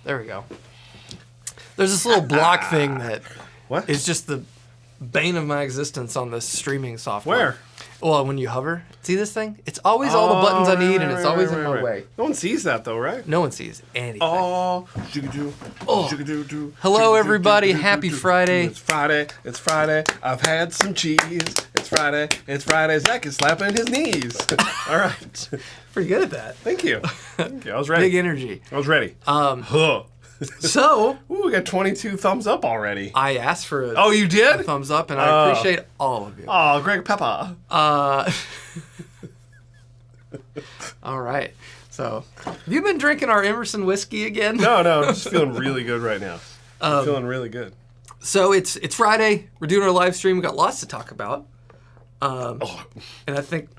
There we go. There's this little block thing that What? is just the bane of my existence on this streaming software. Where? Well, when you hover, see this thing? It's always all the buttons I need, and it's always in my way. No one sees that though, right? No one sees anything. Oh. Hello, everybody. Happy Friday. It's Friday. It's Friday. I've had some cheese. It's Friday. It's Friday. Zach is slapping his knees. All right. Pretty good at that. Thank you. Thank you. I was ready. Big energy. I was ready. So, Ooh, we got 22 thumbs up already. I asked for Oh, you did? a thumbs up, and I appreciate all of you. Oh, Greg Peppa. All right. So, have you been drinking our Emerson whiskey again? No, I'm just feeling really good right now. I'm feeling really good. So it's Friday. We're doing our live stream. We've got lots to talk about. And I think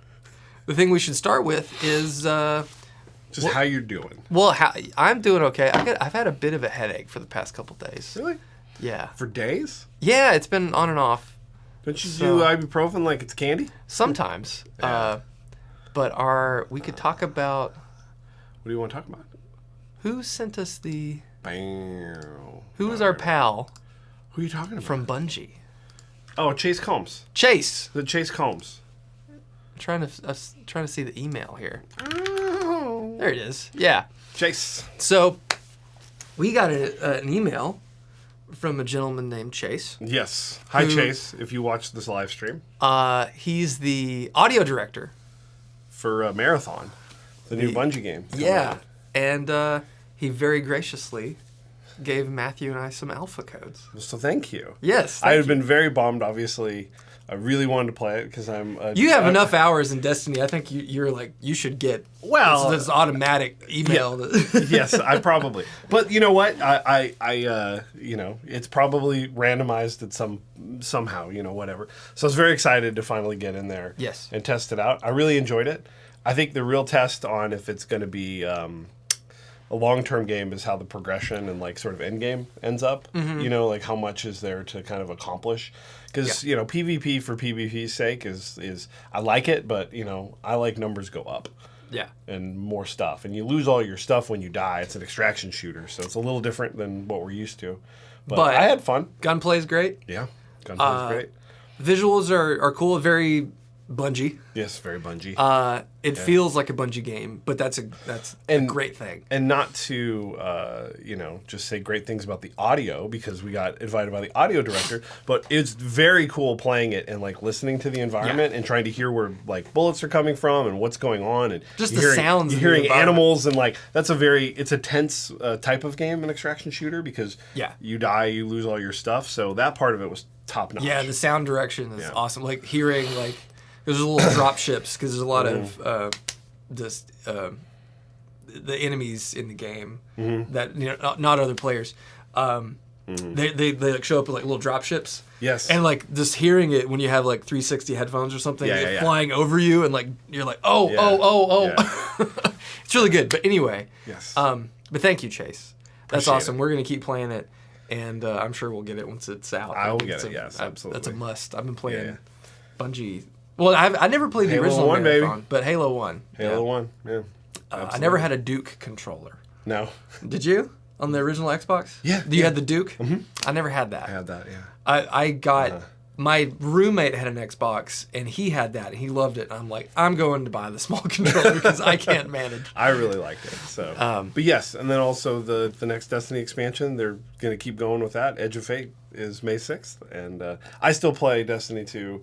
the thing we should start with is Just how you're doing. well, I'm doing okay. I've had a bit of a headache for the past couple days. Really? Yeah. For days? Yeah, it's been on and off. Don't you do ibuprofen like it's candy? Sometimes. Yeah. But we could talk about What do you want to talk about? who sent us Bam. who is our pal Who are you talking about? from Bungie? Oh, Chase Combs. Chase. The Chase Combs. I'm trying to see the email here. Oh. There it is. Yeah. Chase. So we got an email from a gentleman named Chase. Yes. Hi, Chase, if you watch this live stream. He's the audio director For Marathon, the new Bungie game. Yeah. And he very graciously gave Matthew and I some alpha codes. So thank you. Yes. I had been very bummed, obviously. I really wanted to play it because I'm... You have enough hours in Destiny. I think you're like, you should get this automatic email. Yeah. Yes, I probably. But you know what? I it's probably randomized at somehow, whatever. So I was very excited to finally get in there. Yes. And test it out. I really enjoyed it. I think the real test on if it's going to be a long-term game is how the progression and like sort of end game ends up. Mm-hmm. Like how much is there to kind of accomplish. Because, PvP for PvP's sake is I like it, but, I like numbers go up. Yeah. And more stuff. And you lose all your stuff when you die. It's an extraction shooter, so it's a little different than what we're used to. But I had fun. Gunplay is great. Yeah. Gunplay is great. Visuals are cool. Very Bungie. Yes, very Bungie. It feels like a Bungie game, but that's a great thing. And not to, just say great things about the audio because we got invited by the audio director, but it's very cool playing it and like listening to the environment and trying to hear where like bullets are coming from and what's going on and just the sounds. You're hearing animals and like it's a tense type of game, an extraction shooter because you die, you lose all your stuff. So that part of it was top notch. Yeah, the sound direction is awesome. Like hearing like. There's a little drop ships because there's a lot of the enemies in the game that not other players. They like show up with like little drop ships. Yes. And like just hearing it when you have like 360 headphones or something, flying over you and like you're like oh. It's really good. But anyway. Yes. But thank you, Chase. That's Appreciate awesome. it. We're gonna keep playing it, and I'm sure we'll get it once it's out. I will get it. Yes, absolutely. That's a must. I've been playing Bungie. Well, I never played the original 1, Marathon, baby. but Halo 1. Halo 1, yeah. I never had a Duke controller. No. Did you? On the original Xbox? Yeah. You had the Duke? Mm-hmm. I never had that. I had that, yeah. I got... My roommate had an Xbox, and he had that, and he loved it. And I'm like, I'm going to buy the small controller because I can't manage. I really liked it. So, but yes, and then also the next Destiny expansion, they're going to keep going with that. Edge of Fate is May 6th, and I still play Destiny 2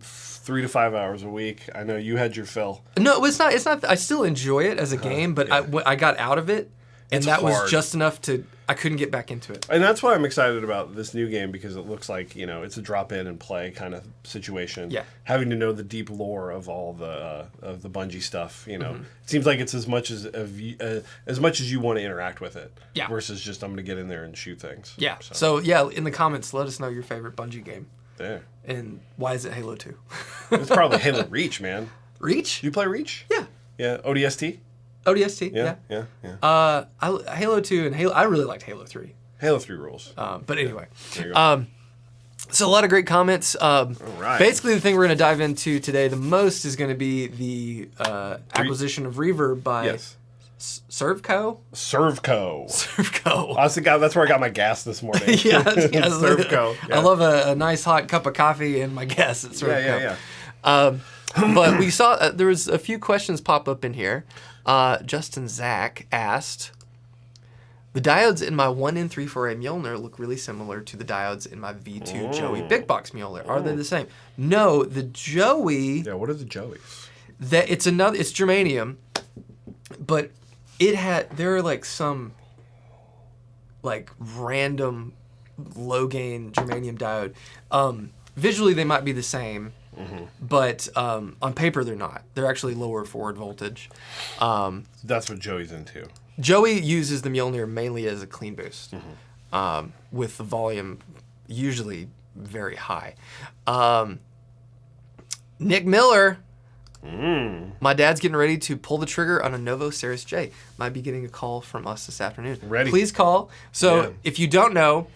3 to 5 hours a week. I know you had your fill. No, it's not. I still enjoy it as a game, but I got out of it, and that was just enough to. I couldn't get back into it. And that's why I'm excited about this new game because it looks like it's a drop in and play kind of situation. Yeah. Having to know the deep lore of all the Bungie stuff. It seems like it's as much as you want to interact with it. Yeah. Versus just I'm going to get in there and shoot things. Yeah. So in the comments, let us know your favorite Bungie game. There. And why is it Halo 2? It's probably Halo Reach, man. Reach? You play Reach? Yeah. Yeah. ODST? ODST, yeah. Halo 2 and Halo... I really liked Halo 3. Halo 3 rules. But anyway. There you go. So a lot of great comments. All right. Basically, the thing we're going to dive into today the most is going to be the acquisition of Reverb by Servco? Servco. Servco. Honestly, God, that's where I got my gas this morning. Yeah, Servco. Yeah. I love a nice hot cup of coffee and my gas at Servco. Yeah. But we saw there was a few questions pop up in here. Justin Zach asked, the diodes in my 1N34A Mjolnir look really similar to the diodes in my V2 Joey Big Box Mjolnir. Are they the same? No, the Joey... Yeah, what are the Joeys? It's germanium, but there are like some like random low gain germanium diode. Visually they might be the same, but on paper they're not. They're actually lower forward voltage. That's what Joey's into. Joey uses the Mjolnir mainly as a clean boost, with the volume usually very high. Nick Miller, my dad's getting ready to pull the trigger on a Novo Series J. Might be getting a call from us this afternoon. Ready. Please call. So if you don't know,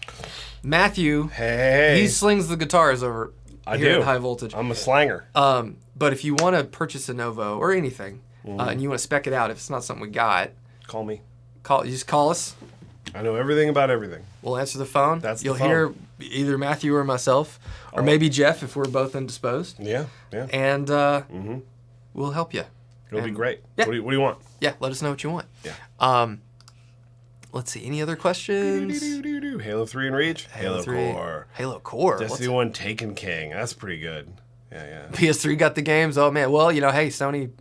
Matthew, he slings the guitars over here at high voltage. I'm a slanger. But if you want to purchase a Novo or anything, and you want to spec it out, if it's not something we got, call me. You just call us. I know everything about everything. We'll answer the phone. You'll hear either Matthew or myself, or maybe Jeff if we're both indisposed. Yeah. And we'll help you. It'll be great. Yeah. What do you want? Yeah, let us know what you want. Yeah. Let's see. Any other questions? Halo 3 and Reach. Halo 3. Core. Halo Core. Destiny 1 Taken King. That's pretty good. Yeah. PS3 got the games. Oh, man. Well, hey, Sony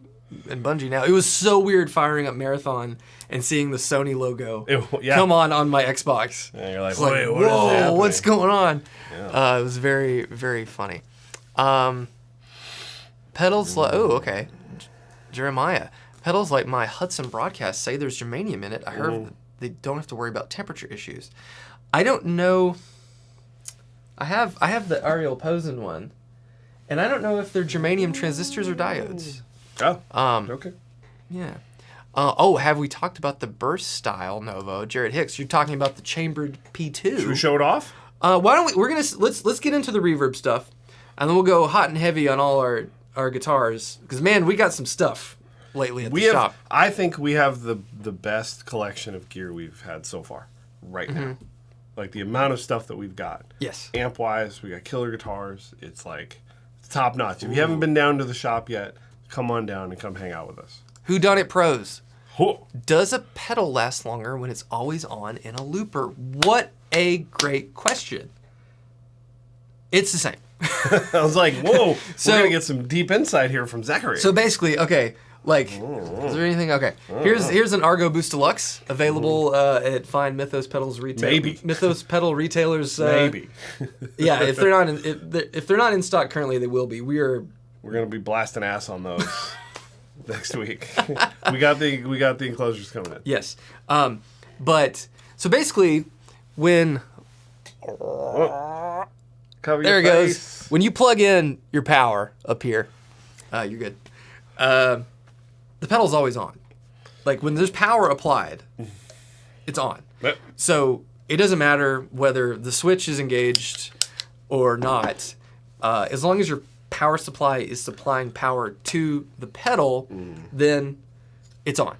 and Bungie now. It was so weird firing up Marathon and seeing the Sony logo come on my Xbox. Yeah, you're like, wait, whoa, what's going on? Yeah. It was very, very funny. Pedals okay. Jeremiah. Pedals like my Hudson broadcast say there's germanium in it. I heard they don't have to worry about temperature issues. I don't know. I have the Ariel Posen one, and I don't know if they're germanium transistors or diodes. Oh, okay. Yeah. Have we talked about the burst style Novo? Jared Hicks, you're talking about the chambered P2. Should we show it off? Why don't we? Let's get into the reverb stuff, and then we'll go hot and heavy on all our guitars. Because man, we got some stuff lately at the shop. I think we have the best collection of gear we've had so far right now. Like the amount of stuff that we've got. Yes. Amp wise, we got killer guitars. It's top notch. If you haven't been down to the shop yet, come on down and come hang out with us. Whodunit Pros. Does a pedal last longer when it's always on in a looper? What a great question. It's the same. I was like, whoa, we're going to get some deep insight here from Zachary. So basically, okay, is there anything? Okay, here's an Argo Boost Deluxe available at fine Mythos pedals retail. Maybe Mythos pedal retailers. Maybe. Yeah, if they're not in stock currently, they will be. We're gonna be blasting ass on those next week. we got the enclosures coming in. Yes, but so basically, when cover there your it face. goes. When you plug in your power up here, you're good. The pedal's always on. Like when there's power applied, it's on. Yep. So it doesn't matter whether the switch is engaged or not. As long as your power supply is supplying power to the pedal, then it's on.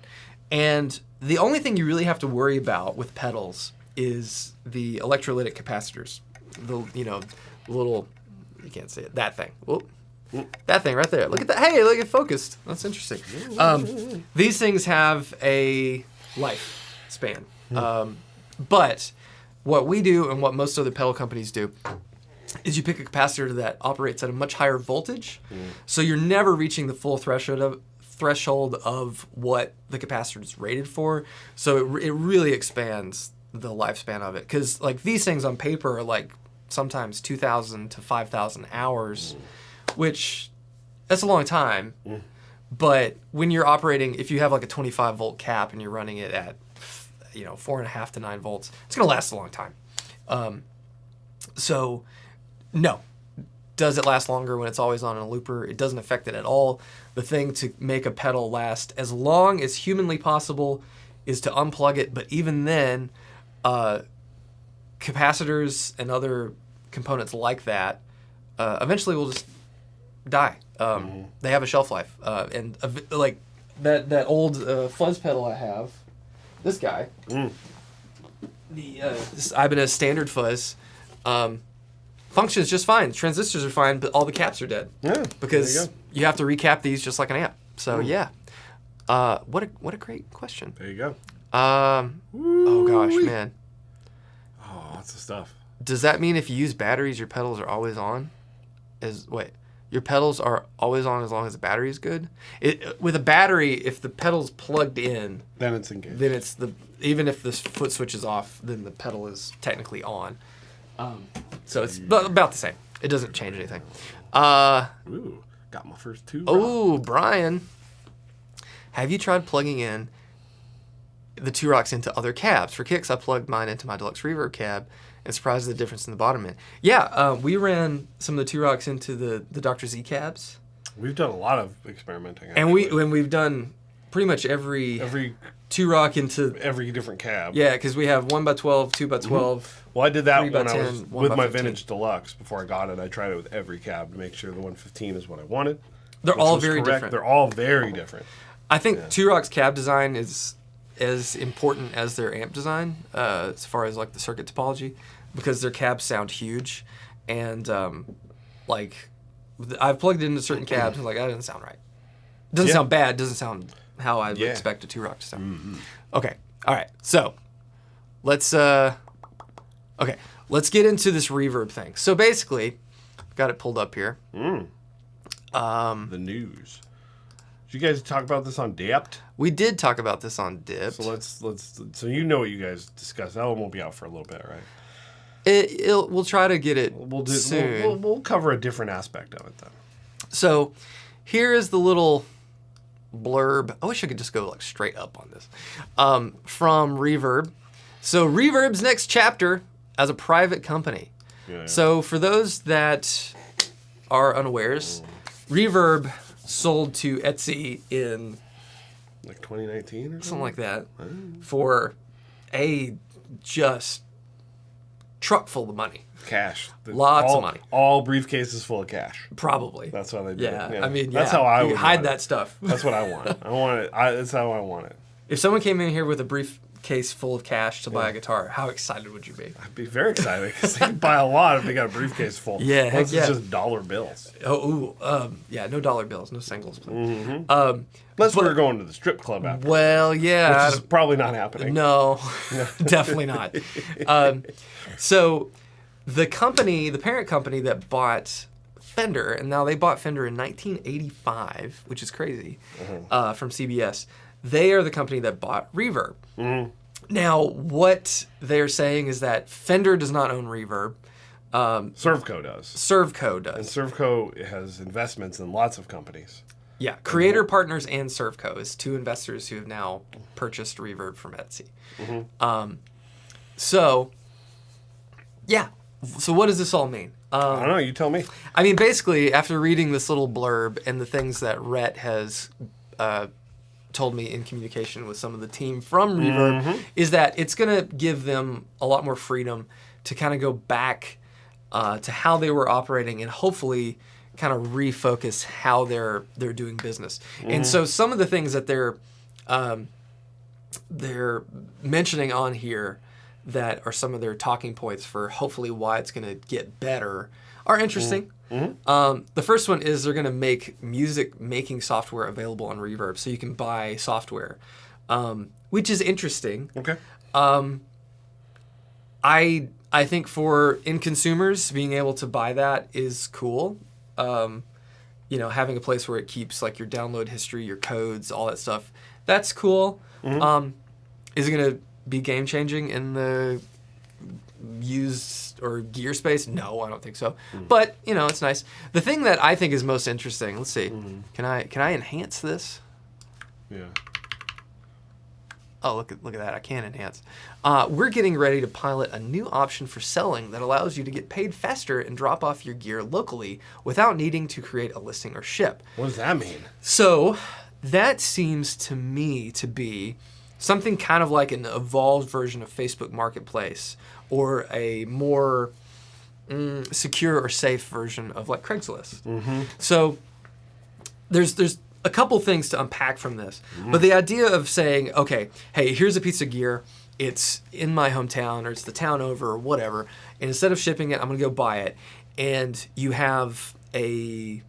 And the only thing you really have to worry about with pedals is the electrolytic capacitors. The little, you can't see it, that thing. Whoop. That thing right there. Look at that. Hey, look, it focused. That's interesting. These things have a life span. But what we do and what most other pedal companies do is you pick a capacitor that operates at a much higher voltage. So you're never reaching the full threshold of what the capacitor is rated for. So it really expands the lifespan of it. Because like these things on paper are like sometimes 2,000 to 5,000 hours. Which, that's a long time, but when you're operating, if you have like a 25 volt cap and you're running it at, 4.5 to 9 volts, it's going to last a long time. So, no. Does it last longer when it's always on a looper? It doesn't affect it at all. The thing to make a pedal last as long as humanly possible is to unplug it, but even then, capacitors and other components like that eventually will just die. They have a shelf life, and that old fuzz pedal I have, this guy, the this Ibanez standard fuzz, functions just fine. Transistors are fine, but all the caps are dead. Yeah, because you have to recap these just like an amp. So yeah, what a great question. There you go. Oh gosh, man. Oh, lots of stuff. Does that mean if you use batteries, your pedals are always on? Your pedals are always on as long as the battery is good? With a battery, if the pedal's plugged in, then it's engaged. Then even if the foot switch is off, then the pedal is technically on. So it's about the same. It doesn't change anything. Ooh, got my first two. Oh, Brian, have you tried plugging in the two rocks into other cabs? For kicks, I plugged mine into my deluxe reverb cab and surprised at the difference in the bottom end. Yeah, we ran some of the two rocks into the Dr. Z cabs. We've done a lot of experimenting. Actually. And we've done pretty much every two rock into every different cab. Yeah, because we have 1x12, 2x12. Well, I did that 3x10, when I was with my 1x15. Vintage Deluxe before I got it. I tried it with every cab to make sure the 115 is what I wanted. They're all was very correct. different. They're all very different. I think Two Rock's cab design is as important as their amp design, as far as like the circuit topology, because their cabs sound huge, and like I've plugged it into certain cabs and like that doesn't sound right. Doesn't sound bad. Doesn't sound how I would expect a Two Rock to sound. Mm-hmm. Okay, all right. So let's get into this reverb thing. So basically, got it pulled up here. The news. Did you guys talk about this on Dipped? We did talk about this on Dipped. So let's. So you know what you guys discussed. That one won't be out for a little bit, right? We'll try to get it soon. We'll cover a different aspect of it then. So here is the little blurb. I wish I could just go like straight up on this. From Reverb. So Reverb's next chapter as a private company. Yeah. So for those that are unawares, Reverb sold to Etsy in like 2019 or something like that for a just truck full of money. Cash. Lots of money. All briefcases full of cash. Probably. That's how they do it. Yeah. I mean, that's how I would hide want that it. stuff. That's what I want. I want it. That's how I want it. If someone came in here with a briefcase full of cash to buy a guitar, how excited would you be? I'd be very excited because they can buy a lot if they got a briefcase full. Yeah, heck Once yeah. it's just dollar bills. No dollar bills, no singles. Unless we're going to the strip club after. Well, yeah. Which is probably not happening. No, definitely not. So the parent company that bought Fender, and now they bought Fender in 1985, which is crazy, from CBS. They are the company that bought Reverb. Now, what they're saying is that Fender does not own Reverb. Servco does. Servco And does. Servco has investments in lots of companies. Yeah, Creator Partners and Servco is two investors who have now purchased Reverb from Etsy. So what does this all mean? I don't know. You tell me. I mean, basically, after reading this little blurb and the things that Rhett has told me in communication with some of the team from Reverb, is that it's going to give them a lot more freedom to kind of go back to how they were operating and hopefully kind of refocus how they're doing business. And so some of the things that they're mentioning on here that are some of their talking points for hopefully why it's going to get better are interesting. The first one is they're going to make music making software available on Reverb, so you can buy software, which is interesting. Okay. I think for end consumers, being able to buy that is cool. Having a place where it keeps like your download history, your codes, all that stuff, that's cool. Is it going to be game changing in the used or gear space? No, I don't think so. But it's nice. The thing that I think is most interesting. Let's see. Can I enhance this? Yeah. Oh, look at that! I can enhance. We're getting ready to pilot a new option for selling that allows you to get paid faster and drop off your gear locally without needing to create a listing or ship. What does that mean? So that seems to me to be something kind of like an evolved version of Facebook Marketplace or a more secure or safe version of like Craigslist. So there's a couple things to unpack from this. But the idea of saying, okay, hey, here's a piece of gear. It's in my hometown, or it's the town over, or whatever. And instead of shipping it, I'm going to go buy it. And you have a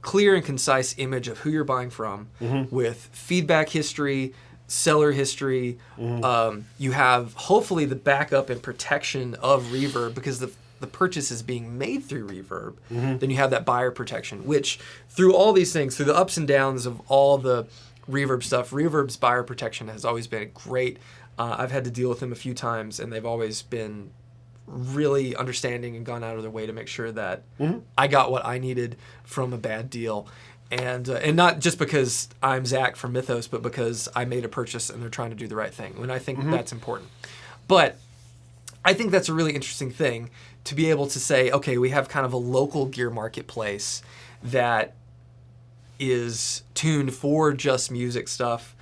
clear and concise image of who you're buying from with feedback history, seller history. You have hopefully the backup and protection of Reverb, because the purchase is being made through Reverb. Then you have that buyer protection, which through all these things, through the ups and downs of all the Reverb stuff, Reverb's buyer protection has always been great. I've had to deal with them a few times, and they've always been really understanding and gone out of their way to make sure that I got what I needed from a bad deal. And not just because I'm Zach from Mythos, but because I made a purchase and they're trying to do the right thing. And I think that's important. But I think that's a really interesting thing to be able to say, okay, we have kind of a local gear marketplace that is tuned for just music stuff.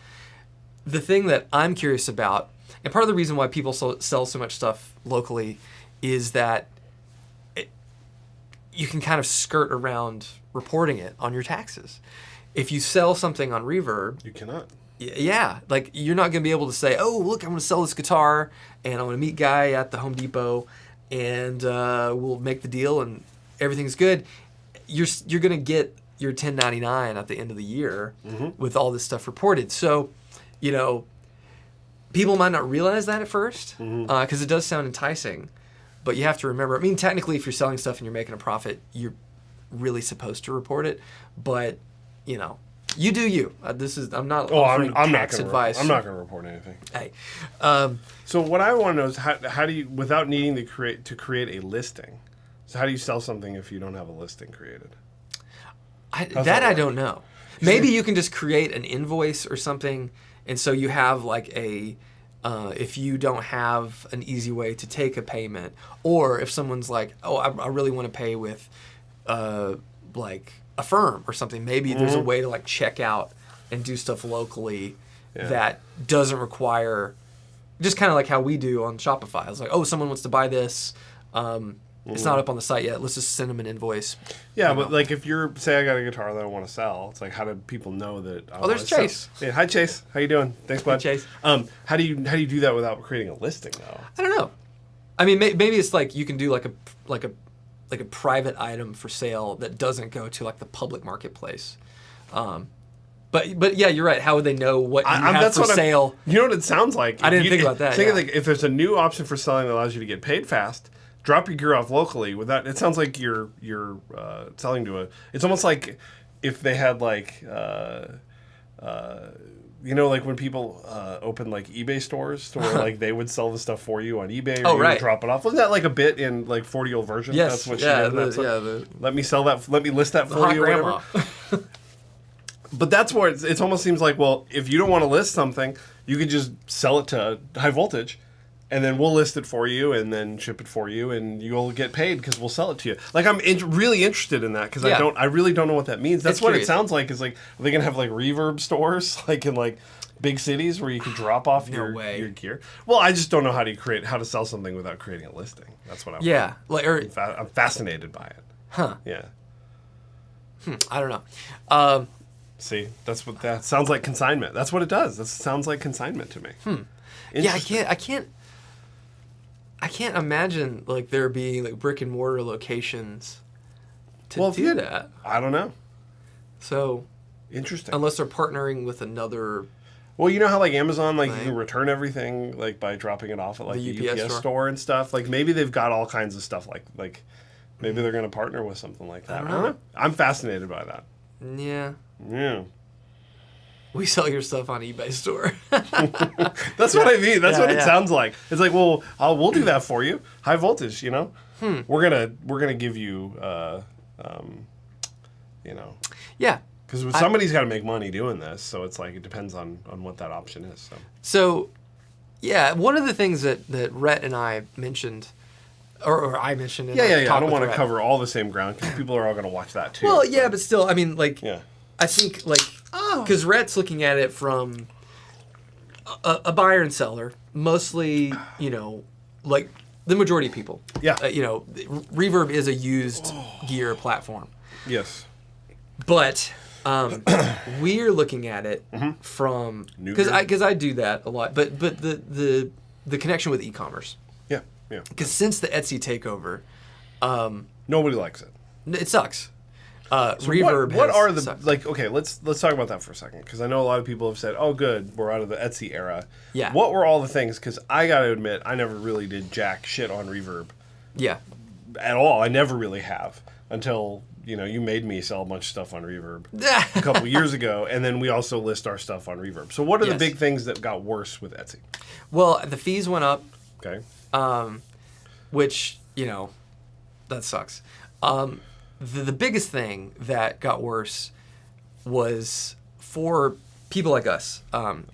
The thing that I'm curious about, and part of the reason why people sell so much stuff locally, is that you can kind of skirt around reporting it on your taxes. If you sell something on Reverb, You cannot. yeah, like you're not going to be able to say, oh, look, I'm going to sell this guitar, and I'm going to meet Guy at the Home Depot, and we'll make the deal, and everything's good. You're going to get your 1099 at the end of the year with all this stuff reported. So, you know, people might not realize that at first, because it does sound enticing, but you have to remember, I mean, technically, if you're selling stuff and you're making a profit, you're really supposed to report it, but, you know, you do you. I'm not offering tax advice. I'm not going to report anything. Hey, So what I want to know is how do you, without needing to create a listing, so how do you sell something if you don't have a listing created? I don't know. Maybe you can just create an invoice or something, and so you have like a, if you don't have an easy way to take a payment, or if someone's like, oh, I really want to pay with, like a firm or something, maybe there's a way to like check out and do stuff locally that doesn't require, just kind of like how we do on Shopify. It's like, oh, someone wants to buy this. It's not up on the site yet. Let's just send them an invoice. Yeah, but like if you're, say I got a guitar that I want to sell, it's like, how do people know that? There's Chase. Yeah, hi Chase, how you doing? Thanks, bud. Hey, Chase. How do you do that without creating a listing though? I don't know. I mean, maybe it's like you can do like a private item for sale that doesn't go to like the public marketplace. But yeah, you're right. How would they know what you have for sale? You know what it sounds like? I didn't think about that. Think of like if there's a new option for selling that allows you to get paid fast, drop your gear off locally without. It sounds like you're selling to a. It's almost like if they had like. You know, like when people open like eBay stores, where like they would sell the stuff for you on eBay, or you would drop it off. Wasn't that like a bit in like 40-year-old version? Yes, that's what she did. Let me sell that. Let me list that for you, or whatever. But that's where it almost seems like, well, if you don't want to list something, you could just sell it to High Voltage, and then we'll list it for you, and then ship it for you, and you'll get paid because we'll sell it to you. Like I'm really interested in that because I really don't know what that means. That's what it sounds like. Is like, are they gonna have like Reverb stores like in like big cities where you can drop off your gear? Well, I just don't know how to sell something without creating a listing. That's what I'm. Yeah, like I'm fascinated by it. Huh? Yeah. I don't know. See, that sounds like consignment. That's what it does. That sounds like consignment to me. Yeah, I can't imagine like there being like brick and mortar locations to do that. I don't know. So interesting. Unless they're partnering with another. Well, you know how like Amazon, like you can return everything like by dropping it off at like the UPS store and stuff. Like maybe they've got all kinds of stuff like maybe they're going to partner with something like that. I don't know. I'm fascinated by that. Yeah. Yeah. We sell your stuff on eBay store. That's what I mean. That's what it sounds like. It's like, well, we'll do that for you. High Voltage, you know. We're gonna give you, you know. Yeah. Because somebody's got to make money doing this, so it's like it depends on what that option is. So, yeah, one of the things that Rhett and I mentioned, or I mentioned. I don't want to cover all the same ground because people are all going to watch that too. Well, yeah, but still, I mean, like, I think, like, because Rhett's looking at it from a buyer and seller, mostly, you know, like the majority of people. Yeah. You know, Reverb is a used gear platform. Yes. But We're looking at it from because I do that a lot, but the connection with e-commerce. Yeah. Because since the Etsy takeover, nobody likes it. It sucks. So Reverb. What are the sucked. like? Okay, let's talk about that for a second, because I know a lot of people have said, "Oh, good, we're out of the Etsy era." Yeah. What were all the things? Because I got to admit, I never really did jack shit on Reverb. Yeah. At all. I never really have until you made me sell a bunch of stuff on Reverb a couple years ago, and then we also list our stuff on Reverb. So what are the big things that got worse with Etsy? Well, the fees went up. Okay. Which that sucks. The biggest thing that got worse was for people like us,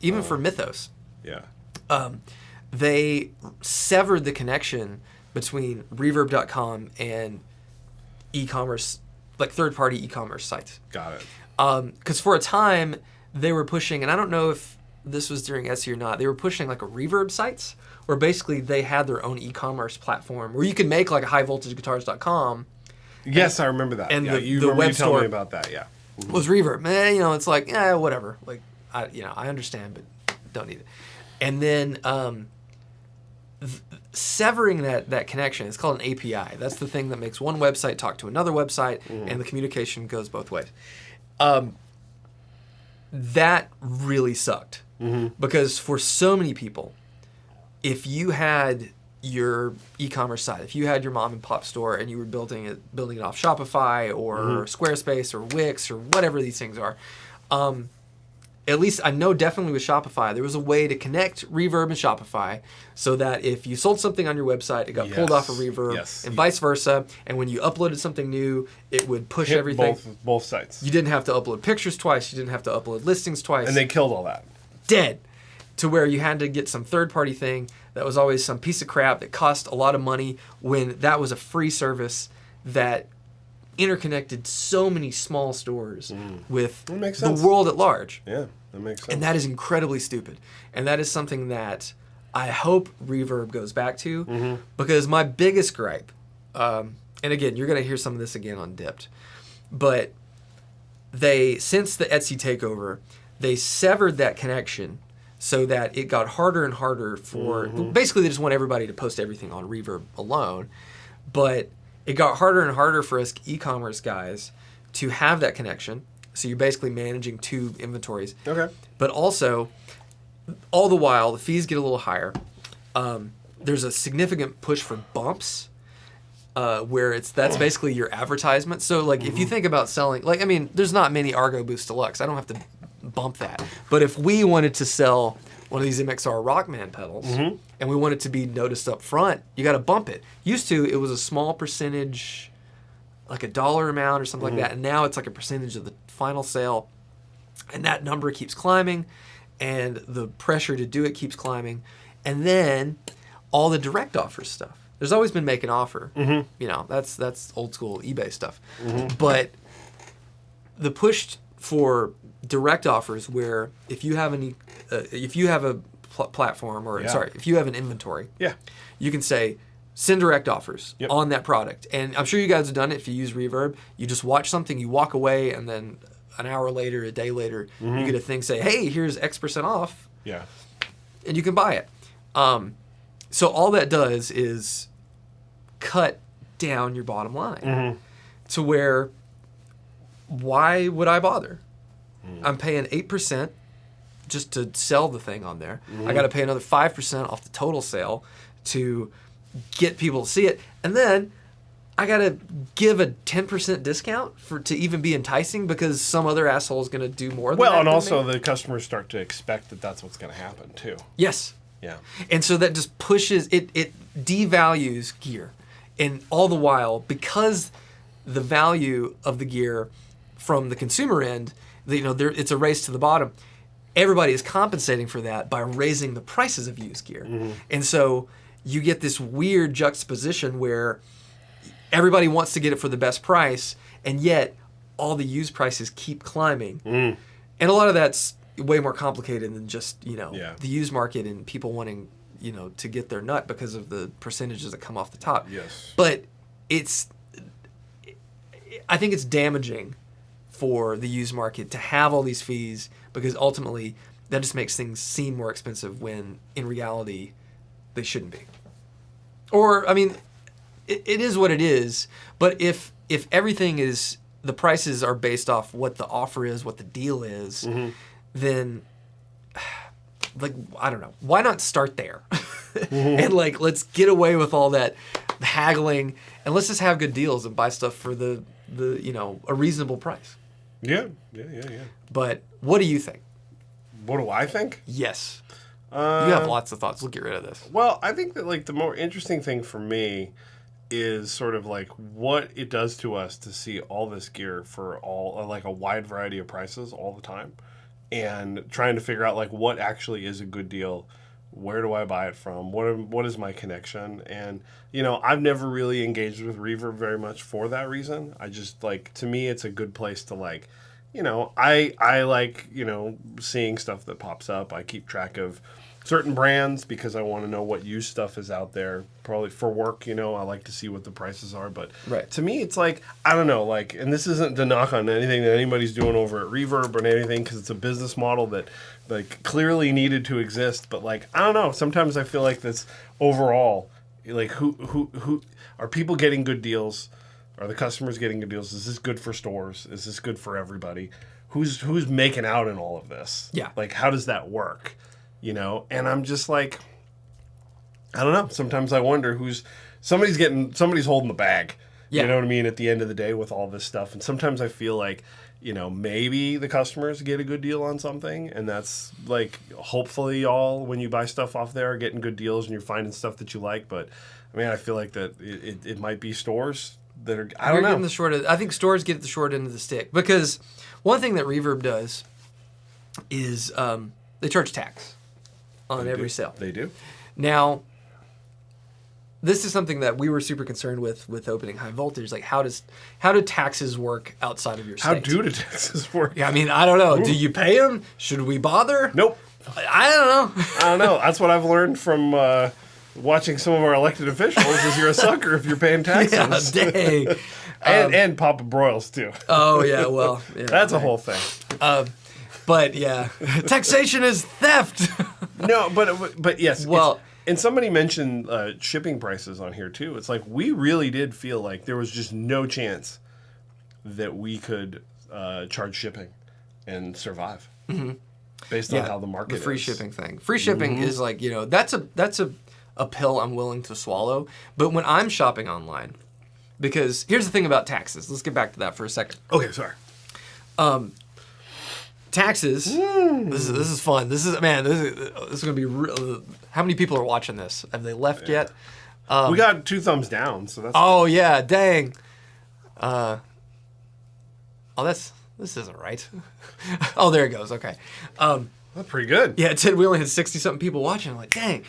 even for Mythos. Yeah. They severed the connection between Reverb.com and e-commerce, like third-party e-commerce sites. Got it. Because for a time, they were pushing, and I don't know if this was during Etsy or not, they were pushing like a Reverb sites, where basically they had their own e-commerce platform where you could make like a highvoltageguitars.com. Yes, I remember that. And you the web you telling store me about that, yeah. was Reverb. It's like, whatever. Like, I understand, but don't need it. And then severing that connection, it's called an API. That's the thing that makes one website talk to another website, and the communication goes both ways. That really sucked. Because for so many people, if you had your e-commerce site, if you had your mom and pop store and you were building it off Shopify or Squarespace or Wix or whatever these things are, at least I know definitely with Shopify, there was a way to connect Reverb and Shopify so that if you sold something on your website, it got pulled off of Reverb and vice versa. And when you uploaded something new, it would push everything. Both sites. You didn't have to upload pictures twice. You didn't have to upload listings twice. And they killed all that. Dead. To where you had to get some third-party thing that was always some piece of crap that cost a lot of money when that was a free service that interconnected so many small stores with the world at large. Yeah, that makes sense. And that is incredibly stupid. And that is something that I hope Reverb goes back to, because my biggest gripe, and again, you're going to hear some of this again on Dipped, but since the Etsy takeover, they severed that connection so that it got harder and harder for... Basically, they just want everybody to post everything on Reverb alone. But it got harder and harder for us e-commerce guys to have that connection. So you're basically managing two inventories. Okay. But also, all the while, the fees get a little higher. There's a significant push for bumps, where that's basically your advertisement. So, like, if you think about selling... there's not many Argo Boost Deluxe. I don't have to bump that. But if we wanted to sell one of these MXR Rockman pedals and we want it to be noticed up front, you got to bump it. Used to, it was a small percentage, like a dollar amount or something like that, and now it's like a percentage of the final sale, and that number keeps climbing, and the pressure to do it keeps climbing, and then all the direct offer stuff. There's always been make an offer. That's old school eBay stuff. But the push for direct offers, where if you have a platform, or if you have an inventory, you can say send direct offers on that product. And I'm sure you guys have done it if you use Reverb. You just watch something, you walk away, and then an hour later, a day later, you get a thing say, hey, here's X% off. Yeah. And you can buy it. So all that does is cut down your bottom line to where, why would I bother? I'm paying 8% just to sell the thing on there. I got to pay another 5% off the total sale to get people to see it. And then I got to give a 10% discount to even be enticing, because some other asshole is going to do more than that. Well, and also the customers start to expect that that's what's going to happen too. Yes. Yeah. And so that just pushes, it devalues gear. And all the while, because the value of the gear from the consumer end, it's a race to the bottom. Everybody is compensating for that by raising the prices of used gear. And so you get this weird juxtaposition where everybody wants to get it for the best price, and yet all the used prices keep climbing. And a lot of that's way more complicated than just, the used market and people wanting, to get their nut because of the percentages that come off the top. Yes. But I think it's damaging for the used market to have all these fees, because ultimately that just makes things seem more expensive when in reality they shouldn't be. Or, I mean, it is what it is, but if everything is, the prices are based off what the offer is, what the deal is, then, like, I don't know. Why not start there? And, like, let's get away with all that haggling, and let's just have good deals and buy stuff for the a reasonable price. Yeah. But what do you think? What do I think? Yes. You have lots of thoughts. We'll get rid of this. Well, I think that, like, the more interesting thing for me is sort of like what it does to us to see all this gear for all, like, a wide variety of prices all the time, and trying to figure out, like, what actually is a good deal. Where do I buy it from? What is my connection? And, I've never really engaged with Reverb very much for that reason. I just, like, to me, it's a good place to, like, I like, seeing stuff that pops up. I keep track of certain brands because I want to know what used stuff is out there. Probably for work, I like to see what the prices are. But to me, it's like, I don't know, like, and this isn't to knock on anything that anybody's doing over at Reverb or anything, because it's a business model that, like, clearly needed to exist. But, like, I don't know. Sometimes I feel like this overall, like, who are people getting good deals? Are the customers getting good deals? Is this good for stores? Is this good for everybody? Who's making out in all of this? Yeah. Like, how does that work? And I'm just like, I don't know. Sometimes I wonder somebody's holding the bag. Yeah. You know what I mean? At the end of the day with all this stuff. And sometimes I feel like, maybe the customers get a good deal on something. And that's, like, hopefully y'all, when you buy stuff off there, are getting good deals and you're finding stuff that you like. But, I mean, I feel like that it might be stores that are, I don't know. I think stores get the short end of the stick, because one thing that Reverb does is they charge tax on every sale. They do. Now, this is something that we were super concerned with opening High Voltage. Like, how do taxes work outside of your state? How do the taxes work? Yeah, I mean, I don't know. Ooh. Do you pay them? Should we bother? Nope. I don't know. That's what I've learned from watching some of our elected officials. Is you're a sucker if you're paying taxes. Yeah, dang. and Papa broils too. Oh yeah, well, yeah, that's a whole thing. But yeah, taxation is theft. No, but yes. Well, and somebody mentioned shipping prices on here too. It's like we really did feel like there was just no chance that we could charge shipping and survive based on how the market is. The free shipping thing. Free shipping is like, that's a pill I'm willing to swallow. But when I'm shopping online, because here's the thing about taxes. Let's get back to that for a second. Okay, sorry. Taxes. This is fun. This is going to be real. How many people are watching this? Have they left yet? We got 2 thumbs down, so that's good. Yeah, dang. This isn't right. Oh, there it goes. Okay. That's pretty good. Yeah, it said we only had 60-something people watching. I'm like, dang.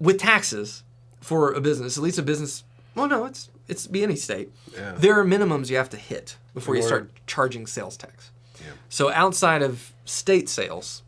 With taxes for a business, at least a business, well, no, it's be any state. Yeah. There are minimums you have to hit before you start charging sales tax. Yeah. So outside of state sales,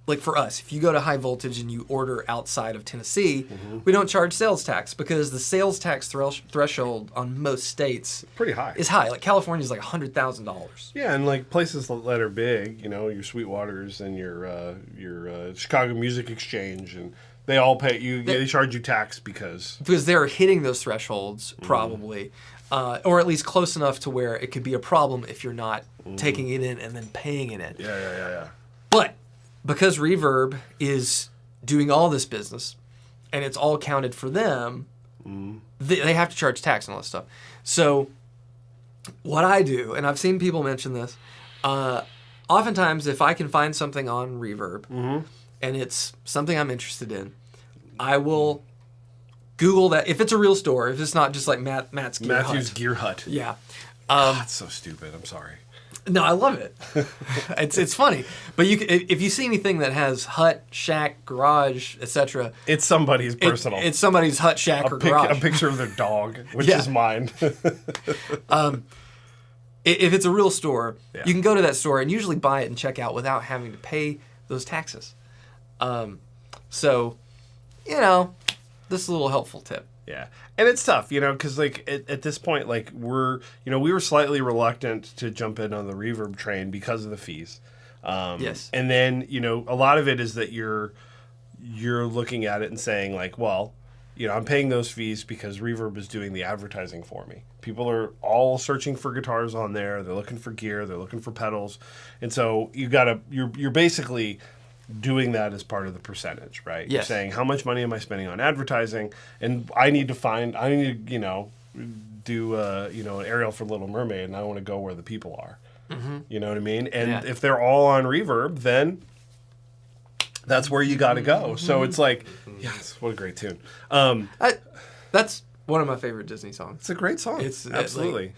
like for us, if you go to High Voltage and you order outside of Tennessee, we don't charge sales tax because the sales tax threshold on most states pretty high. Is high. Like California is like $100,000. Yeah, and like places that are big, your Sweetwaters and your Chicago Music Exchange, and they all pay you. They charge you tax because they're hitting those thresholds probably, or at least close enough to where it could be a problem if you're not taking it in and then paying it in. Yeah. But because Reverb is doing all this business, and it's all counted for them, they have to charge tax and all that stuff. So what I do, and I've seen people mention this, oftentimes if I can find something on Reverb and it's something I'm interested in, I will Google that. If it's a real store, if it's not just like Matthew's Gear Hut. Yeah. That's so stupid. I'm sorry. No, I love it. It's funny, but if you see anything that has hut, shack, garage, etc., it's somebody's personal. It's somebody's hut, shack, or garage. A picture of their dog, which is mine. If it's a real store, you can go to that store and usually buy it and check out without having to pay those taxes. So, this is a little helpful tip. Yeah, and it's tough, because like at this point, like we were slightly reluctant to jump in on the reverb train because of the fees. Yes. And then a lot of it is that you're looking at it and saying like, well, I'm paying those fees because reverb is doing the advertising for me. People are all searching for guitars on there. They're looking for gear. They're looking for pedals, and so you're basically doing that as part of the percentage, right? Yes. You're saying how much money am I spending on advertising, and I need to do an aerial for Little Mermaid, and I want to go where the people are. Mm-hmm. You know what I mean? And if they're all on reverb, then that's where you got to go. Mm-hmm. So it's like, yes, what a great tune. That's one of my favorite Disney songs. It's a great song. It's absolutely.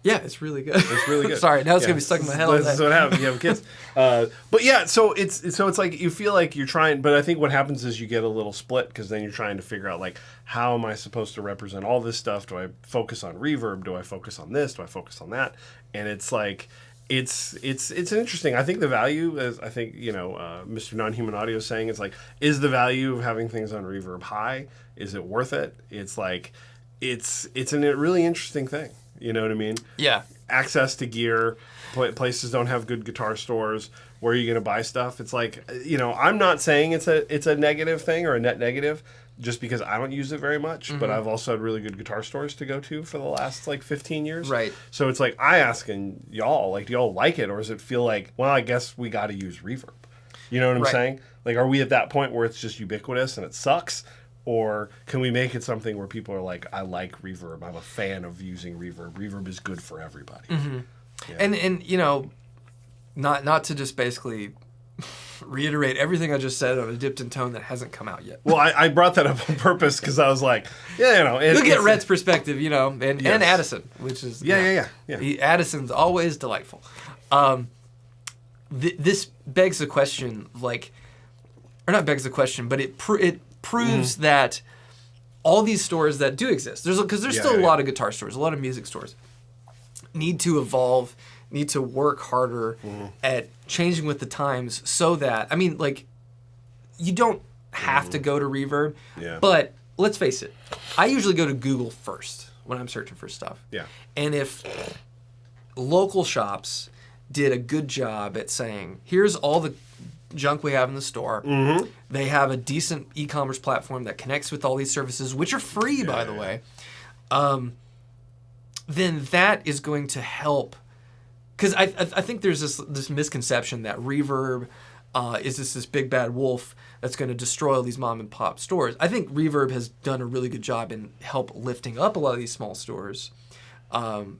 Yeah, it's really good. It's really good. Sorry, now it's gonna be stuck in my head. That's what happens. You have kids, but yeah. So it's like you feel like you're trying, but I think what happens is you get a little split because then you're trying to figure out like how am I supposed to represent all this stuff? Do I focus on reverb? Do I focus on this? Do I focus on that? And it's like it's interesting. I think the value is Mr. Non-Human Audio is saying it's like is the value of having things on reverb high? Is it worth it? It's like it's a really interesting thing. You know what I mean? Yeah. Access to gear. Places don't have good guitar stores. Where are you going to buy stuff? It's like, I'm not saying it's a negative thing or a net negative just because I don't use it very much. Mm-hmm. But I've also had really good guitar stores to go to for the last, 15 years. Right. So it's like, I asking y'all, do y'all like it? Or does it feel like, well, I guess we got to use reverb? You know what I'm saying? Like, are we at that point where it's just ubiquitous and it sucks? Or can we make it something where people are like, I like reverb. I'm a fan of using reverb. Reverb is good for everybody. Mm-hmm. Yeah. And not to just basically reiterate everything I just said on a dipped in tone that hasn't come out yet. Well, I brought that up on purpose because I was like, you'll get Rhett's perspective, and Addison, which is yeah. Addison's always delightful. This begs the question, or not begs the question, but it proves that all these stores that do exist, because there's still a lot of guitar stores, a lot of music stores, need to evolve, need to work harder at changing with the times so that, you don't have to go to reverb, but let's face it, I usually go to Google first when I'm searching for stuff. Yeah. And if local shops did a good job at saying, here's all the junk we have in the store. Mm-hmm. They have a decent e-commerce platform that connects with all these services, which are free, by the way. Then that is going to help. Because I think there's this misconception that reverb is this big bad wolf that's going to destroy all these mom and pop stores. I think reverb has done a really good job in help lifting up a lot of these small stores. To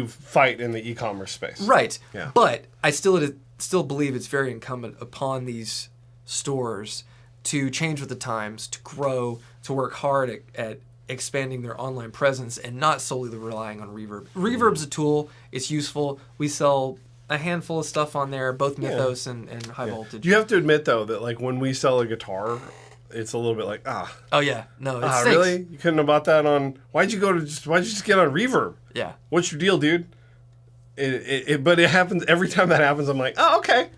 fight in the e-commerce space. Right. Yeah. But I still believe it's very incumbent upon these stores to change with the times, to grow, to work hard at expanding their online presence and not solely relying on reverb. Reverb's a tool. It's useful. We sell a handful of stuff on there, both Mythos and high voltage. You have to admit, though, that when we sell a guitar, it's a little bit like, Oh, yeah. No, it's really? You couldn't have bought that on... Why'd you just get on reverb? Yeah. What's your deal, dude? But it happens every time that happens. I'm like, oh, okay.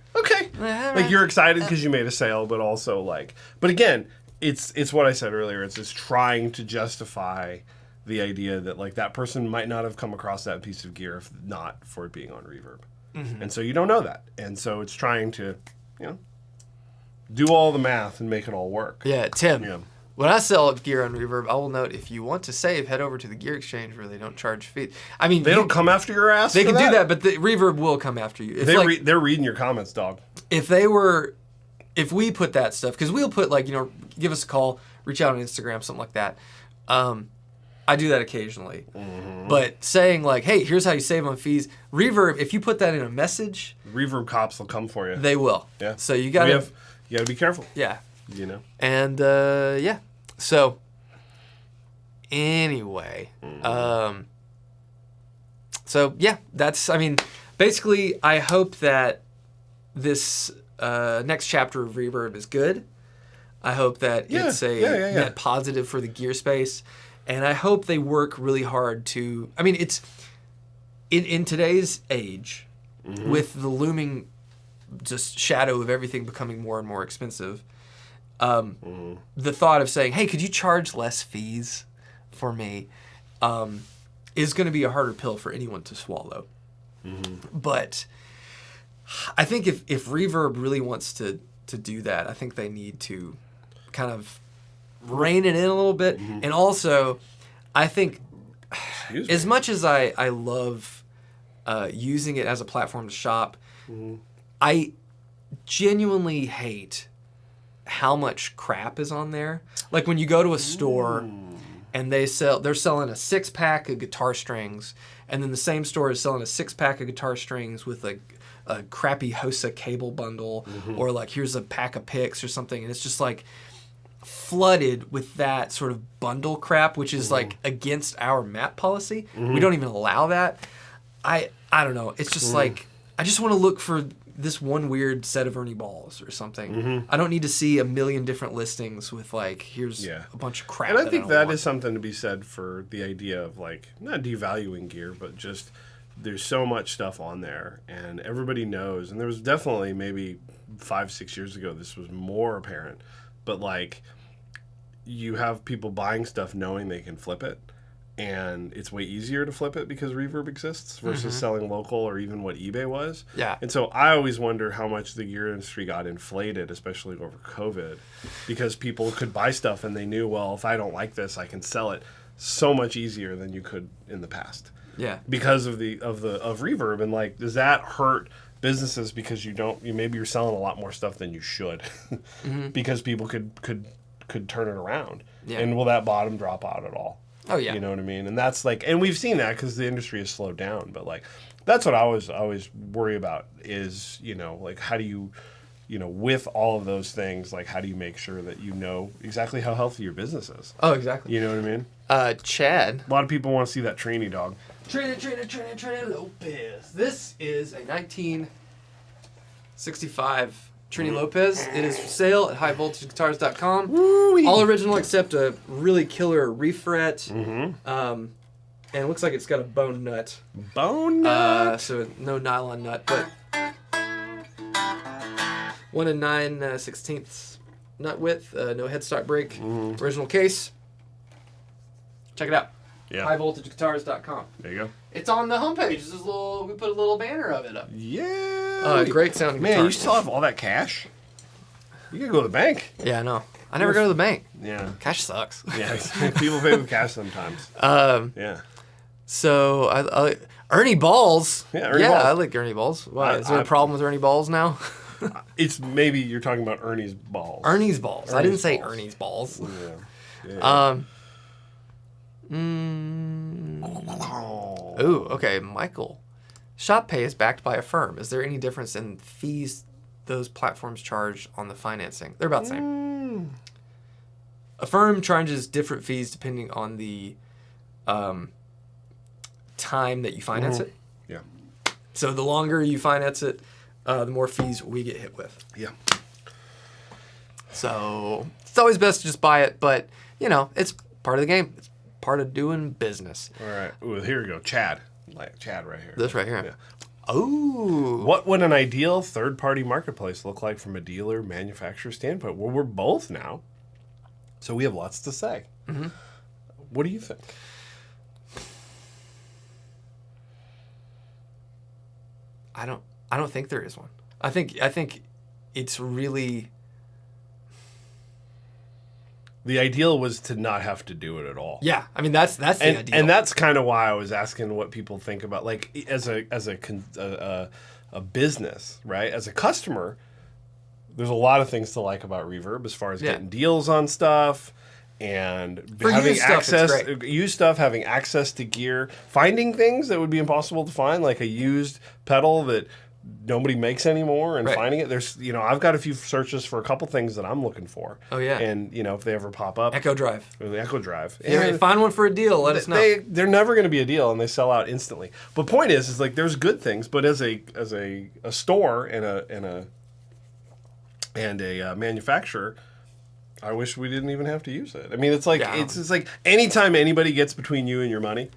Like you're excited because you made a sale, but also but again, it's what I said earlier. It's just trying to justify the idea that that person might not have come across that piece of gear if not for it being on reverb, and so you don't know that, and so it's trying to, do all the math and make it all work. Yeah, Tim. Yeah. When I sell gear on Reverb, I will note, if you want to save, head over to the Gear Exchange where they don't charge fees. They don't come after your ass. They can do that, but the Reverb will come after you. They're reading your comments, dog. If we put that stuff, because we'll put give us a call, reach out on Instagram, something like that. I do that occasionally. Mm-hmm. But saying hey, here's how you save on fees. Reverb, if you put that in a message, Reverb cops will come for you. They will. Yeah. So you gotta be careful. Yeah. And so anyway, that's basically I hope that this next chapter of Reverb is good. I hope that it's a net positive for the gear space, and I hope they work really hard to it's in today's age with the looming just shadow of everything becoming more and more expensive. the thought of saying, hey, could you charge less fees for me, is going to be a harder pill for anyone to swallow. But I think if Reverb really wants to do that, I think they need to kind of rein it in a little bit. And also, I think as much as I love using it as a platform to shop, I genuinely hate how much crap is on there. Like when you go to a store and they're selling a 6-pack of guitar strings, and then the same store is selling a 6-pack of guitar strings with a crappy Hosa cable bundle, or like here's a pack of picks or something, and it's just like flooded with that sort of bundle crap, which is like against our MAP policy. We don't even allow that. I don't know. It's just like I just want to look for this one weird set of Ernie balls or something. I don't need to see a million different listings with like here's a bunch of crap. And I think that is something to be said for the idea of like not devaluing gear, but just there's so much stuff on there and everybody knows. And there was definitely maybe 5-6 years ago this was more apparent, but like you have people buying stuff knowing they can flip it. And it's way easier to flip it because Reverb exists versus selling local or even what eBay was. Yeah. And so I always wonder how much the gear industry got inflated, especially over COVID, because people could buy stuff and they knew, well, if I don't like this, I can sell it so much easier than you could in the past. Yeah. Because of Reverb, and like, does that hurt businesses because maybe you're selling a lot more stuff than you should because people could turn it around. Yeah. And will that bottom drop out at all? Oh yeah, you know what I mean, and that's like, and we've seen that because the industry has slowed down. But like, that's what I always worry about is like how do you, with all of those things, like how do you make sure that you know exactly how healthy your business is? Oh, exactly. You know what I mean? Chad. A lot of people want to see that Trini dog. Trini Lopez. This is a 1965. Trini Lopez. It is for sale at highvoltageguitars.com. Woo-wee. All original except a really killer refret. And it looks like it's got a bone nut. Bone nut? So no nylon nut, but 1 9/16 nut width. No headstock break. Original case. Check it out. Yeah. Highvoltageguitars.com. There you go. It's on the homepage. We put a little banner of it up. Yeah. Great sounding guitar. Man, you still have all that cash? You gotta go to the bank. Yeah, I know. I never go to the bank. Yeah. Cash sucks. Yeah. People pay with cash sometimes. Yeah. So I Ernie Balls. Yeah, Ernie Balls. I like Ernie Balls. Why? Is there a problem with Ernie Balls now? It's maybe you're talking about Ernie's balls. Ernie's Balls. I didn't say Ernie's Balls. Yeah. Ooh, okay, Michael. Shop Pay is backed by a firm. Is there any difference in fees those platforms charge on the financing? They're about the same. A firm charges different fees depending on the time that you finance it. Yeah. So the longer you finance it, the more fees we get hit with. Yeah. So it's always best to just buy it, but it's part of the game. It's part of doing business. All right. Ooh, here we go. Chad. Like Chad right here. This right here. Yeah. Oh. What would an ideal third-party marketplace look like from a dealer manufacturer standpoint? Well, we're both now, so we have lots to say. What do you think? I don't think there is one. I think it's really. The ideal was to not have to do it at all. Yeah, I mean that's the ideal, and that's kind of why I was asking what people think about, like as a business, right? As a customer, there's a lot of things to like about Reverb as far as getting deals on stuff and having used stuff, having access to gear, finding things that would be impossible to find, like a used pedal that nobody makes anymore, and finding it. There's, I've got a few searches for a couple things that I'm looking for. Oh yeah. And if they ever pop up, Echo Drive. The Echo Drive. Yeah, you find one for a deal, let us know. They're never going to be a deal, and they sell out instantly. But point is like there's good things, but as a store and a manufacturer, I wish we didn't even have to use it. I mean, it's like it's like anytime anybody gets between you and your money,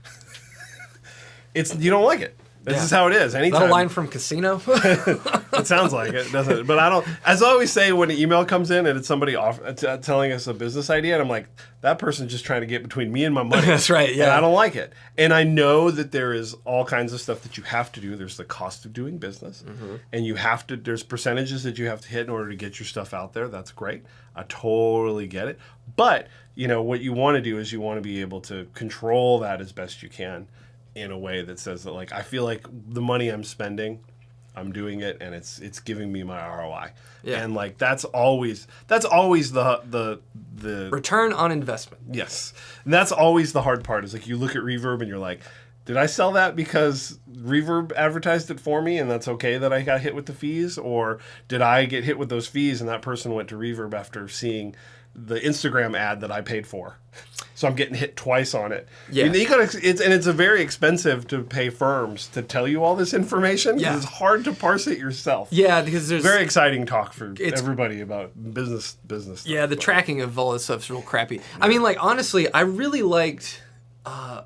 you don't like it. This is how it is. Is Anytime. that a line from Casino? It sounds like it, doesn't it? But I don't. As I always say, when an email comes in and it's somebody telling us a business idea, and I'm like, that person's just trying to get between me and my money. That's right. Yeah. And I don't like it. And I know that there is all kinds of stuff that you have to do. There's the cost of doing business, and you have to. There's percentages that you have to hit in order to get your stuff out there. That's great. I totally get it. But what you want to do is you want to be able to control that as best you can, in a way that says that, like, I feel like the money I'm spending, I'm doing it, and it's giving me my ROI. Yeah. And like that's always the return on investment. Yes. And that's always the hard part, is like you look at Reverb and you're like, did I sell that because Reverb advertised it for me and that's okay that I got hit with the fees? Or did I get hit with those fees and that person went to Reverb after seeing the Instagram ad that I paid for? So I'm getting hit twice on it. Yeah. It's a very expensive to pay firms to tell you all this information. Yeah. It's hard to parse it yourself. Yeah, because there's Very exciting talk for everybody about business stuff. Yeah, the tracking of all this stuff's real crappy. I mean, like, honestly, I really liked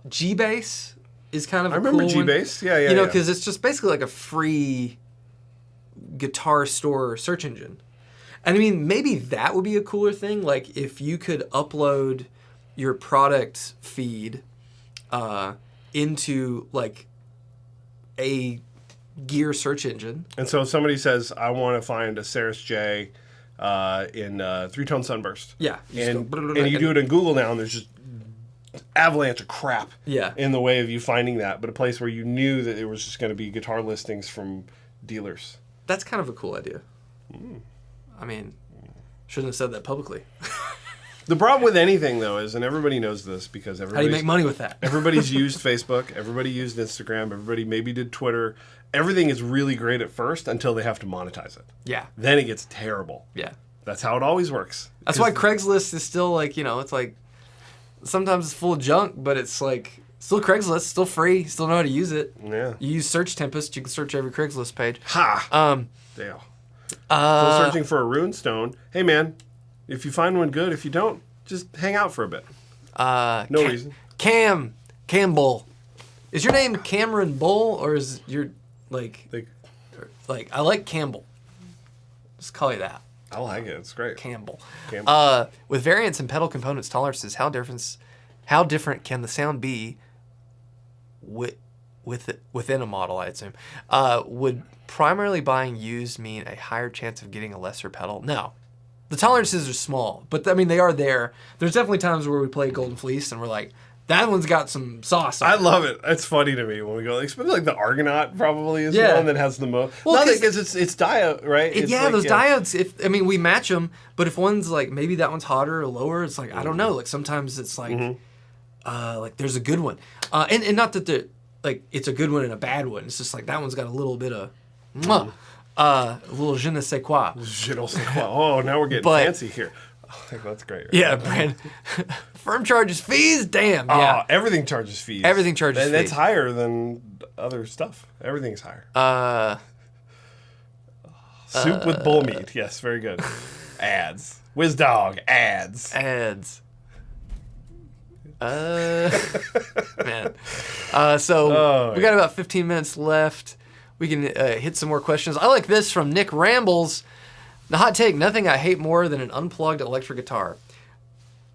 G-Bass is kind of a cool one. I remember G-Bass. Yeah. Because it's just basically like a free guitar store search engine. And I mean, maybe that would be a cooler thing. Like, if you could upload your product feed into, like, a gear search engine. And so if somebody says, I want to find a Saris J in three-tone sunburst. Yeah. And you do it in Google now, and there's just avalanche of crap in the way of you finding that. But a place where you knew that it was just going to be guitar listings from dealers. That's kind of a cool idea. I mean, shouldn't have said that publicly. The problem with anything, though, is, and everybody knows this because how do you make money with that? Everybody's used Facebook. Everybody used Instagram. Everybody maybe did Twitter. Everything is really great at first until they have to monetize it. Yeah. Then it gets terrible. Yeah. That's how it always works. That's why Craigslist is still like, it's like, sometimes it's full of junk, but it's like, still Craigslist, still free, still know how to use it. Yeah. You use Search Tempest, you can search every Craigslist page. Ha! Dale. Still searching for a rune stone. Hey, man, if you find one good, if you don't, just hang out for a bit. No reason. Campbell. Is your name Cameron Bull, or is your, like, I like Campbell. Just call you that. I like it. It's great. Campbell. Campbell. With variants and pedal components tolerances, how different can the sound be within a model, I assume? Would primarily buying used mean a higher chance of getting a lesser pedal? No. The tolerances are small, but I mean, they are there. There's definitely times where we play Golden Fleece and we're like, that one's got some sauce on it. I love it. It's funny to me when we go, especially like the Argonaut probably is the one that has the most. Well, because it's diode, right? Those diodes, we match them, but if one's like, maybe that one's hotter or lower, it's like, I don't know. Like sometimes it's like, like there's a good one. And not that like it's a good one and a bad one. It's just like that one's got a little bit of, a little je ne sais quoi. Je ne sais quoi. Oh, now we're getting fancy here. Oh, that's great. Right? Yeah, Brand. Firm charges fees? Damn, yeah. Everything charges fees. Everything charges fees. And it's higher than other stuff. Everything's higher. Soup with bull meat. Yes, very good. Ads. WizDog. Ads. Man. We got about 15 minutes left. We can hit some more questions. I like this from Nick Rambles. The hot take, nothing I hate more than an unplugged electric guitar.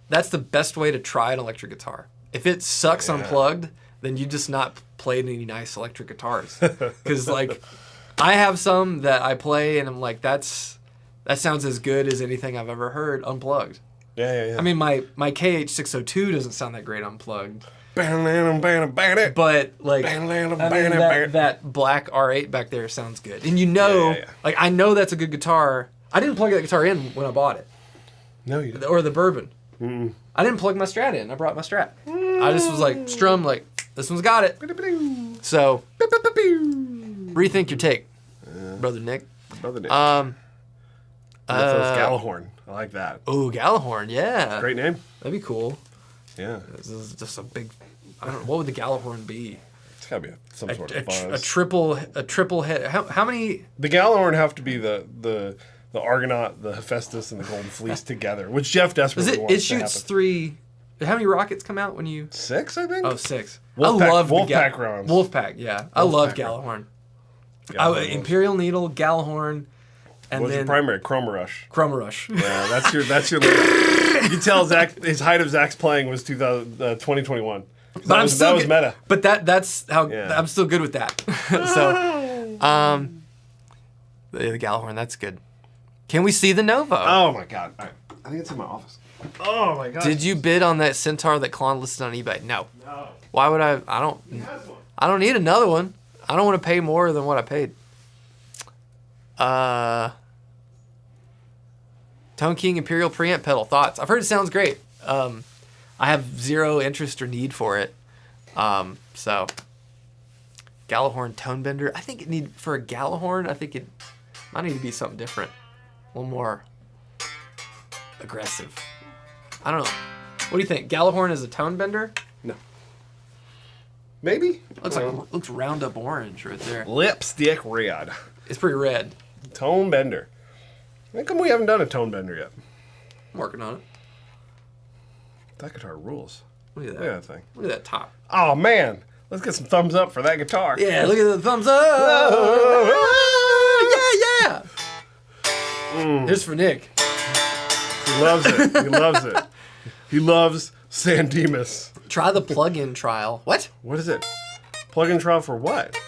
That's the best way to try an electric guitar. If it sucks unplugged, then you just not played any nice electric guitars. Because, like, I have some that I play, and I'm like, that sounds as good as anything I've ever heard unplugged. Yeah. I mean, my KH602 doesn't sound that great unplugged. But, like, that black R8 back there sounds good. And like, I know that's a good guitar. I didn't plug that guitar in when I bought it. No, you didn't. Or the Bourbon. Mm-mm. I didn't plug my Strat in. I brought my Strat. I just was like, strum, like, this one's got it. So, rethink your take, Brother Nick. Mythos Galah Horn. I like that. Oh, Galah Horn, yeah. Great name. That'd be cool. Yeah. This is just a big, I don't know, what would the Galah Horn be? It's got to be some sort of fuzz. A triple head. How many? The Galah Horn have to be the Argonaut, the Hephaestus, and the Golden Fleece together, which Jeff desperately wants to happen. It shoots 3 How many rockets come out when you? 6, I think. Oh, 6. Wolfpack, I love Wolfpack rounds. Wolfpack, yeah. I love Galah Horn. Imperial Needle, Galah Horn, and What's then your primary? Chroma Rush. Chroma Rush. Yeah, that's your. You can tell his height of Zach's playing was 2021. So But that was meta. But that's how Yeah. I'm still good with that. So, the Galah Horn, that's good. Can we see the Novo? Oh my god! I think it's in my office. Oh my god! Did you bid on that Centaur that Klon listed on eBay? No. No. Why would I? I don't. He has one. I don't need another one. I don't want to pay more than what I paid. Tone King Imperial preamp pedal. Thoughts? I've heard it sounds great. I have zero interest or need for it. So Galah Horn Tone Bender. I think it need for a Galah Horn. I think it might need to be something different, a little more aggressive. I don't know. What do you think? Galah Horn is a tone bender? No. Maybe. Looks Roundup orange right there. Lipstick red. It's pretty red. Tone bender. How come we haven't done a tone bender yet? I'm working on it. That guitar rules. Look at that. Look at that thing. Look at that top. Oh man, let's get some thumbs up for that guitar. Yeah, look at the thumbs up. Yeah. Here's for Nick. He loves it. He loves it. He loves San Dimas. Try the plug-in trial. What? What is it? Plug-in trial for what?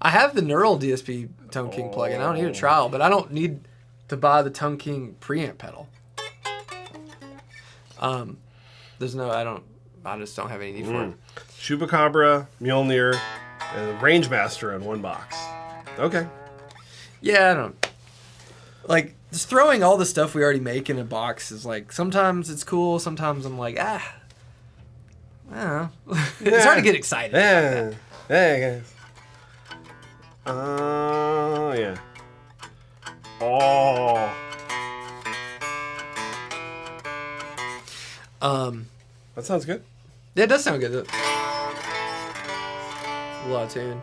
I have the Neural DSP Tone King plug-in. I don't need a trial, but I don't need to buy the Tone King preamp pedal. There's no. I just don't have any need for it. Chupacabra, Mjolnir, and Rangemaster in one box. Okay. Yeah, I don't. Like, just throwing all the stuff we already make in a box is like, sometimes it's cool, sometimes I'm like, I don't know. It's hard to get excited. Yeah. Hey, guys. Yeah. Oh. That sounds good. Yeah, it does sound good. A lot of tune.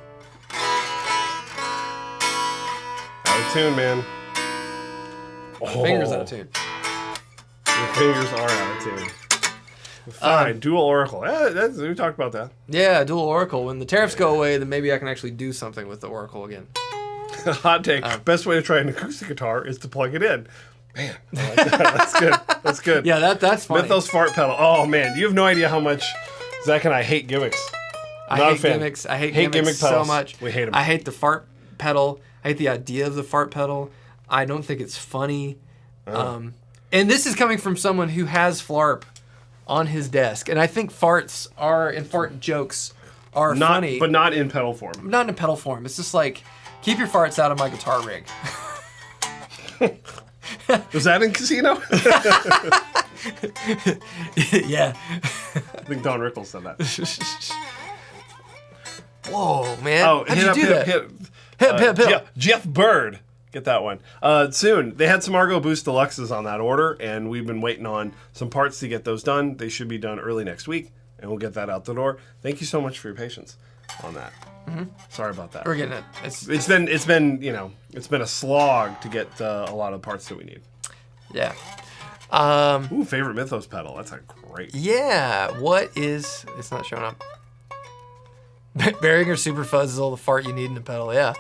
Out of tune, man. Oh. Fingers out of tune. Your fingers are out of tune. Fine, dual oracle. We talked about that. Yeah, dual oracle. When the tariffs go away, then maybe I can actually do something with the oracle again. Hot take. Best way to try an acoustic guitar is to plug it in. Man, I like that. That's good. That's good. Yeah, that's funny. Mythos fart pedal. Oh man, you have no idea how much Zach and I hate gimmicks. I hate gimmicks. I hate gimmicks so pedals. much. We hate them. I hate the fart pedal. I hate the idea of the fart pedal. I don't think it's funny. And this is coming from someone who has Flarp on his desk, and I think farts and fart jokes are funny, but not in pedal form. Not in a pedal form. It's just like, keep your farts out of my guitar rig. Was that in Casino? Yeah. I think Don Rickles said that. Whoa, man! Oh, how'd you do that? Hip. Jeff Bird. Get that one. Soon. They had some Argo Boost Deluxes on that order, and we've been waiting on some parts to get those done. They should be done early next week, and we'll get that out the door. Thank you so much for your patience on that. Mm-hmm. Sorry about that. We're getting it. It's been a slog to get a lot of the parts that we need. Yeah. Ooh, favorite Mythos pedal. That's a great. Yeah. What is? It's not showing up. Behringer Super Fuzz is all the fart you need in a pedal. Yeah.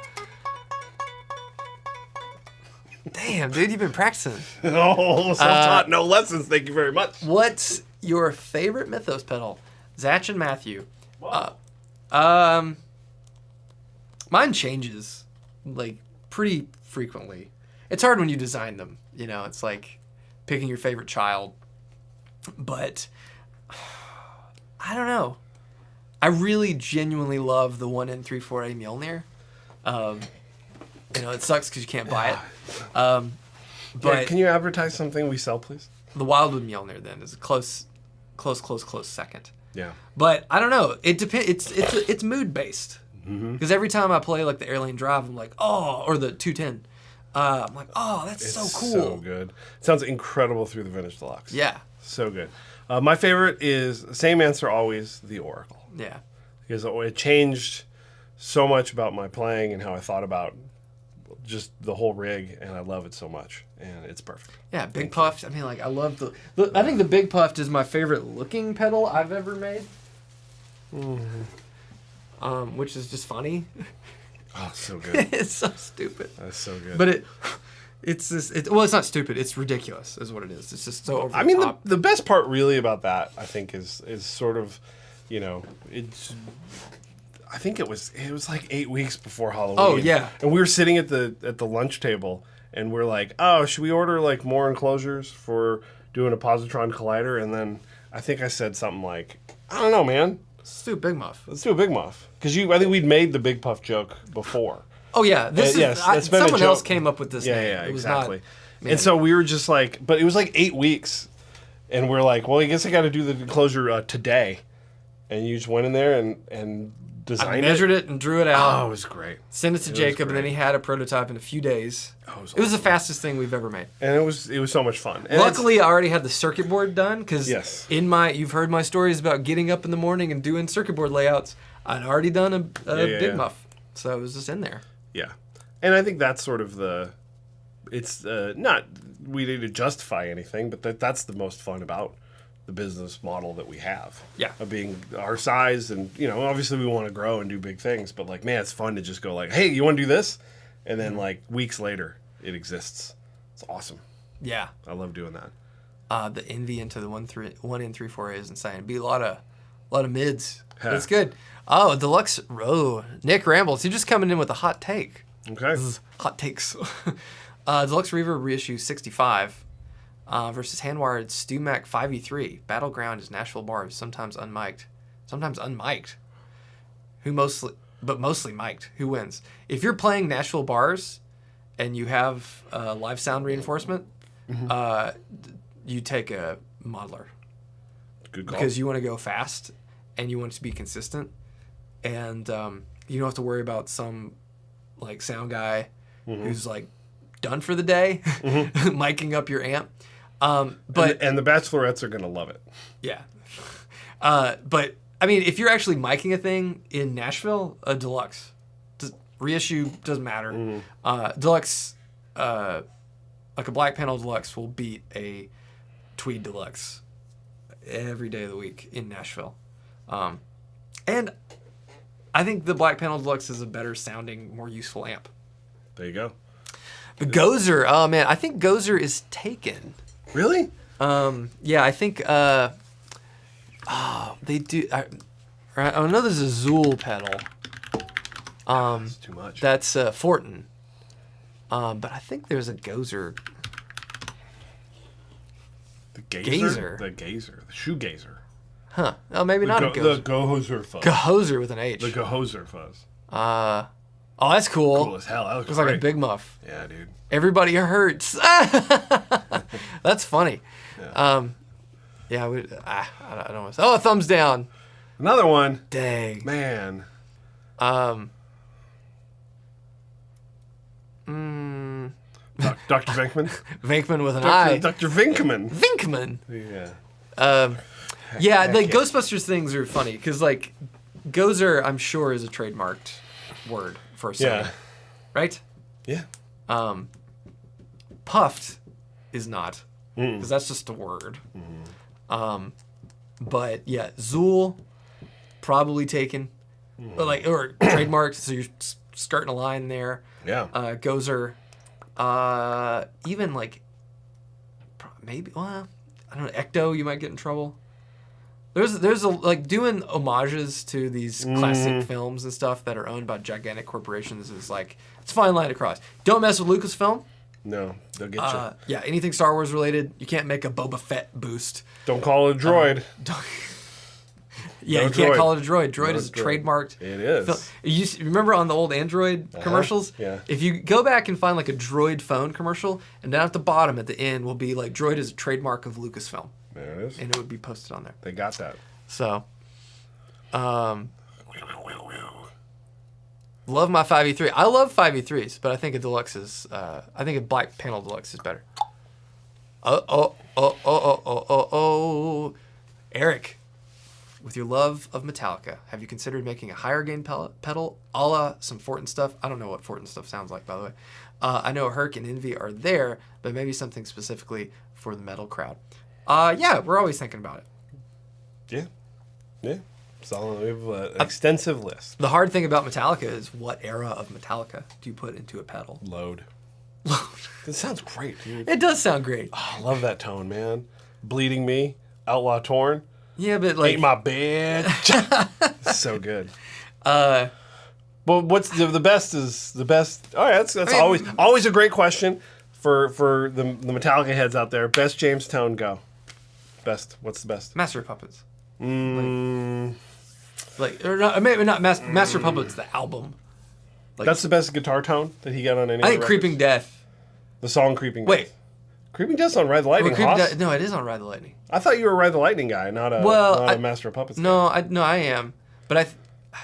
Damn, dude, you've been practicing. Oh, self-taught, no lessons. Thank you very much. What's your favorite Mythos pedal? Zach and Matthew. Mine changes, like, pretty frequently. It's hard when you design them. You know, it's like picking your favorite child. But, I don't know. I really genuinely love the 1N348 Mjolnir. You know, it sucks because you can't buy it. But can you advertise something we sell, please? The Wildwood Mjolnir then is a close second. Yeah. But I don't know. It depends. It's mood based. Because every time I play like the Airlane Drive, I'm like, oh, or the 210. I'm like, oh, that's so cool. So good. It sounds incredible through the Vintage Deluxe. Yeah. So good. My favorite is, same answer always, the Oracle. Yeah. Because it changed so much about my playing and how I thought about just the whole rig, and I love it so much, and it's perfect. Yeah, Big Puffed. I mean, like, I love I think the Big Puffed is my favorite looking pedal I've ever made. Which is just funny. Oh, so good. It's so stupid. That's so good. But it's not stupid. It's ridiculous, is what it is. It's just so over I mean, the top. the best part really about that, I think, is sort of, it's. I think it was like 8 weeks before Halloween. Oh, yeah. And we were sitting at the lunch table, and we're like, oh, should we order like more enclosures for doing a positron collider? And then I think I said something like, I don't know, man. Let's do a Big Muff. Let's do a Big Muff. Because I think we'd made the Big Puff joke before. Oh, yeah. That's been someone a joke. else came up with this name. Yeah, It was exactly. Not, and so we were just like, but it was like 8 weeks. And we're like, well, I guess I got to do the enclosure today. And you just went in there and designed it. I measured it and drew it out. Oh, it was great. Sent it to Jacob, and then he had a prototype in a few days. Oh, it was the fastest thing we've ever made. And it was so much fun. And Luckily, I already had the circuit board done because Yes. you've heard my stories about getting up in the morning and doing circuit board layouts. I'd already done a Big Muff, so it was just in there. Yeah, and I think that's sort of it's not we need to justify anything, but that's the most fun about the business model that we have. Yeah. Of being our size, and obviously we want to grow and do big things, but like, man, it's fun to just go like, hey, you want to do this? And then like weeks later it exists. It's awesome. Yeah. I love doing that. The envy into the 1N34A is insane. It'd be a lot of mids. Huh. That's good. Oh, deluxe. Oh, Nick Rambles. He's just coming in with a hot take. Okay. Hot takes. Deluxe Reverb reissue 65 versus hand-wired StewMac 5E3. Battleground is Nashville bars, sometimes unmiked. Mostly mic'd. Who wins? If you're playing Nashville bars and you have live sound reinforcement, you take a modeler. Good call. Because you want to go fast and you want it to be consistent, and you don't have to worry about some like sound guy who's like done for the day miking up your amp. But and the bachelorettes are gonna love it. Yeah. But I mean, if you're actually miking a thing in Nashville, a deluxe reissue doesn't matter. Deluxe, like a black panel deluxe, will beat a tweed deluxe every day of the week in Nashville. And I think the black panel deluxe is a better sounding, more useful amp. There you go. The Gozer, oh man, I think Gozer is taken. Really? Yeah, I think they do. I know there's a Zool pedal. That's too much. That's Fortin. But I think there's a Gozer. The gazer? Gazer? The gazer. The shoegazer. Huh. Oh, maybe not a Gozer. The Gohoser fuzz. Gozer with an H. The Gohoser fuzz. Oh, that's cool. Cool as hell. That Looks like a Big Muff. Yeah, dude. Everybody hurts. That's funny. Yeah. I don't want to. Oh, thumbs down. Another one. Dang. Man. Dr. Vinkman? Vinkman with an I. Dr. Vinkman. Vinkman. Yeah. Yeah, like Ghostbusters things are funny because like Gozer, I'm sure, is a trademarked word for a sound. Yeah. Right? Yeah. Puffed is not because that's just a word. But yeah, Zool probably taken, or trademarked. So you're skirting a line there. Yeah. Gozer, even like maybe I don't know, Ecto, you might get in trouble. There's a like doing homages to these classic films and stuff that are owned by gigantic corporations is like it's a fine line to cross. Don't mess with Lucasfilm. No, they'll get you. Yeah, anything Star Wars related, you can't make a Boba Fett boost. Don't call it a droid. You can't call it a droid. Droid is trademarked. It is. You remember on the old Android commercials? Yeah. If you go back and find like a Droid phone commercial, and down at the bottom at the end will be like Droid is a trademark of Lucasfilm. There it is. And it would be posted on there. They got that. So, love my 5E3. I love 5E3s, but I think a deluxe is. I think a black panel deluxe is better. Oh! Eric, with your love of Metallica, have you considered making a higher gain pedal, a la some Fortin stuff? I don't know what Fortin stuff sounds like, by the way. I know Herc and Envy are there, but maybe something specifically for the metal crowd. Yeah, we're always thinking about it. Yeah. So we have an extensive list. The hard thing about Metallica is what era of Metallica do you put into a pedal? Load. This sounds great, dude. It does sound great. Oh, I love that tone, man. Bleeding Me, Outlaw Torn. Yeah, but like... Ain't my bitch. So good. But what's the best is the best. All right, that's always a great question for the Metallica heads out there. Best James tone, go. Best. What's the best? Master of Puppets. Or not, maybe not Master of Puppets, the album. Like, that's the best guitar tone that he got on any. I think Creeping Death. The song Creeping Death. Wait. Creeping Death's on Ride the Lightning. No, it is on Ride the Lightning. I thought you were a Ride the Lightning guy, not a Master of Puppets guy. No, I am. But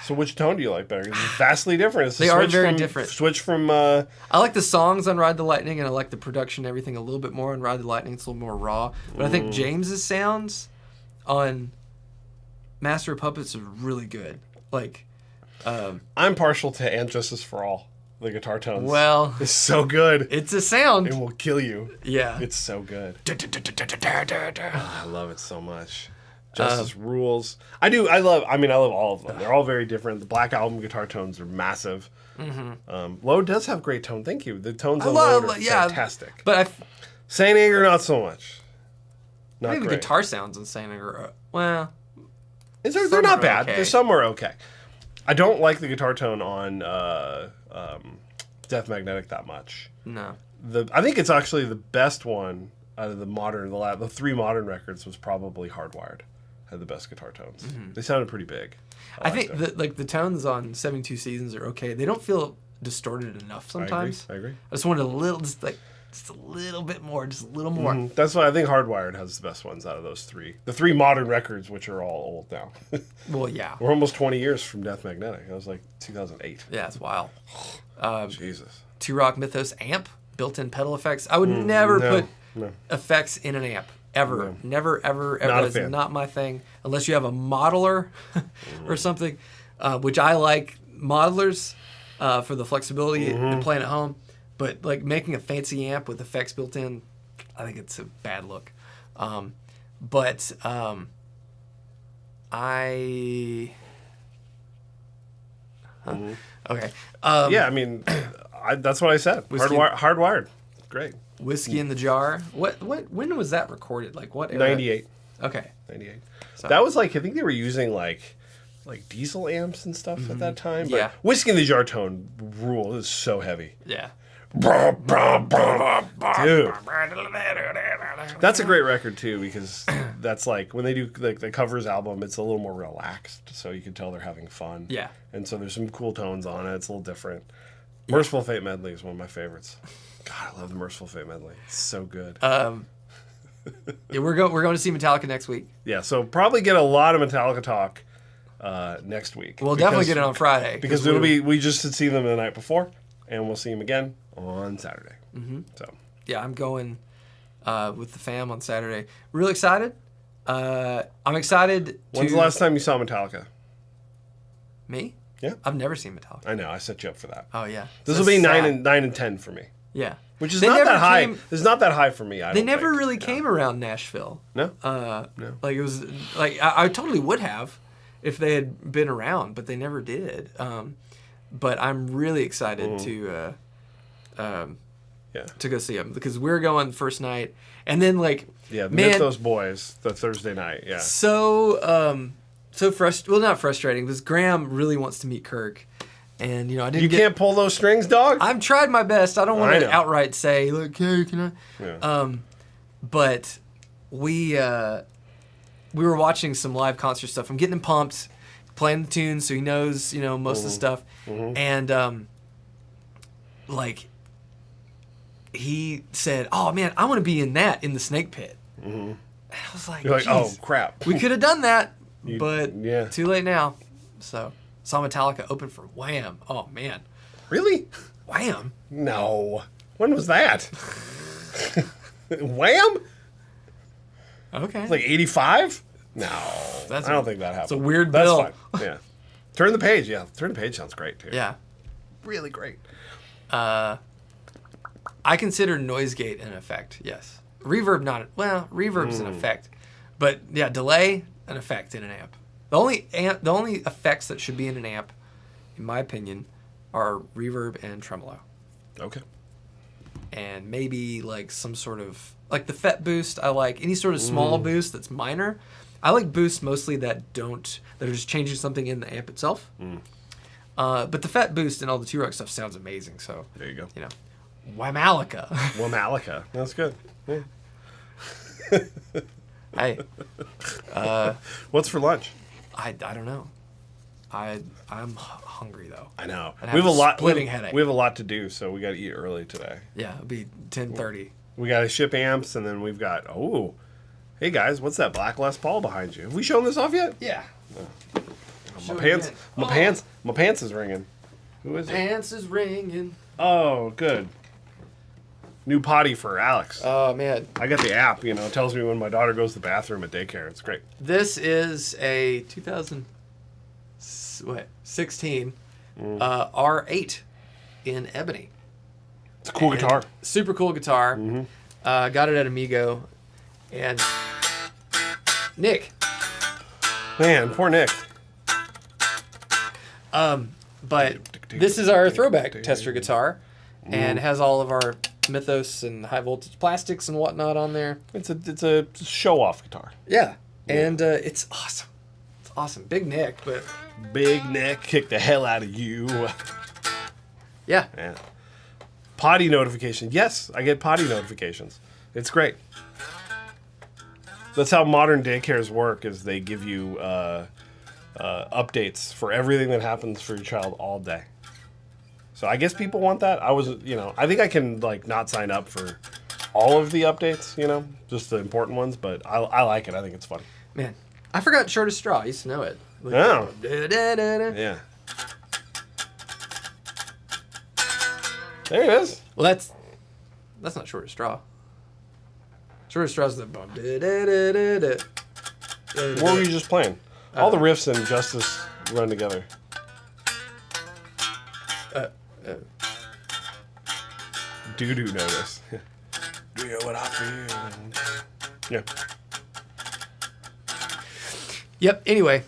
So which tone do you like better? It's vastly different. They are very different. Switch from... I like the songs on Ride the Lightning, and I like the production and everything a little bit more on Ride the Lightning. It's a little more raw. But I think James's sounds on Master of Puppets are really good. Like... I'm partial to And Justice for All. The guitar tones. Well... It's so good. It's a sound. It will kill you. Yeah. It's so good. I love it so much. Justice rules. I love all of them. They're all very different. The Black Album guitar tones are massive. Load does have great tone. Thank you. The tones on Load are fantastic. But Saint Anger, not so much. Not maybe great. the guitar sounds in Saint Anger. Well, they're not bad. Okay. There's some are okay. I don't like the guitar tone on Death Magnetic that much. No. I think it's actually the best one out of the three modern records was probably Hardwired. Had the best guitar tones. They sounded pretty big. I think the tones on 72 Seasons are okay. They don't feel distorted enough sometimes. I agree. I just wanted just a little bit more, just a little more. That's why I think Hardwired has the best ones out of those three. The three modern records, which are all old now. Well, yeah. We're almost 20 years from Death Magnetic. That was like 2008. Yeah, it's wild. Jesus. Two-Rock Mythos amp, built-in pedal effects. I would never put effects in an amp. Ever. No. Never, ever. Not It's not my thing. Unless you have a modeler or something, which I like modelers for the flexibility and playing at home. But like making a fancy amp with effects built in, I think it's a bad look. Okay. Yeah, I mean, that's what I said. Hardwired. Great. Whiskey in the Jar. When was that recorded? Like what era? 98. Okay. 98. So. That was like, I think they were using like diesel amps and stuff at that time. But yeah. Whiskey in the Jar tone rule is so heavy. Yeah. Dude. That's a great record too, because that's like when they do the covers album, it's a little more relaxed, so you can tell they're having fun. Yeah. And so there's some cool tones on it. It's a little different. Yeah. Merciful Fate medley is one of my favorites. God, I love the Merciful Fate medley. It's so good. Yeah, we're going to see Metallica next week. Yeah, so probably get a lot of Metallica talk next week. We'll definitely get it on Friday because we just had seen them the night before, and we'll see them again on Saturday. So yeah, I'm going with the fam on Saturday. Real excited. I'm excited. When's the last time you saw Metallica? Me? Yeah, I've never seen Metallica. I know. I set you up for that. Oh yeah. This will be 9 and 10 for me. Yeah. Which is not that high. It's not that high for me. They never really came around Nashville. No. No. Like it was like I totally would have if they had been around, but they never did. But I'm really excited to go see them because we're going first night, and then like Mythos boys the Thursday night. Yeah. So not frustrating because Graham really wants to meet Kirk. And, I didn't can't pull those strings, dog? I've tried my best. I don't want to outright say, look, hey, can I? Yeah. But we were watching some live concert stuff. I'm getting him pumped, playing the tunes so he knows, most of the stuff. And, he said, oh, man, I want to be in the Snake Pit. And I was like, you're like, oh, crap. We could have done that, but too late now. So... Saw Metallica open for Wham. Oh, man. Really? Wham? No. When was that? Wham? Okay. Like 85? No. That's I don't think that happened. It's a weird That's bill. fine. Yeah. Turn the page. Yeah. Turn the page sounds great too. Yeah. Really great. I consider noise gate an effect. Yes. Reverb not. Well, reverb's an effect, but yeah, delay an effect in an amp. The only effects that should be in an amp, in my opinion, are reverb and tremolo. Okay. And maybe like some sort of like the FET boost. I like any sort of small boost that's minor. I like boosts mostly that are just changing something in the amp itself. But the FET boost and all the T-Rock stuff sounds amazing. So There you go. you know, Whamalica. Malika. That's good. Yeah. Hey, What's for lunch? I don't know. I'm hungry though. I know. And We have a lot. splitting headache. We have a lot to do, so we got to eat early today. Yeah, it'll be 10:30. We got to ship amps, and then we've got. Oh, hey guys, what's that black Les Paul behind you? Have we shown this off yet? Yeah. My pants. My pants is ringing. Who is it? Pants is ringing. Oh, good. New potty for Alex. Oh man, I got the app. You know, it tells me when my daughter goes to the bathroom at daycare. It's great. this is a 2016 R8 in ebony. It's a cool And guitar. Super cool guitar. Got it at Amigo, and Nick. Man, poor Nick. But this is our throwback tester guitar, and it has all of our Mythos and high voltage plastics and whatnot on there. It's a show off guitar. Yeah, and it's awesome. It's awesome. Big Nick, but Big Nick kick the hell out of you. yeah. Yeah. Potty notification. Yes, I get potty notifications. It's great. That's how modern daycares work. Is they give you updates for everything that happens for your child all day. So I guess people want that. I think I can like not sign up for all of the updates. Just the important ones. But I like it. I think it's funny. Man, I forgot Short of Straw. I used to know it. Oh. Da-da-da-da. Yeah. There it is. Well, that's not Short of Straw. Short of Straw's the bum. Da-da-da-da-da. What were you just playing? All the riffs in Justice run together. Doo-doo notice. Do you know what I feel? Yeah. Yep. Anyway.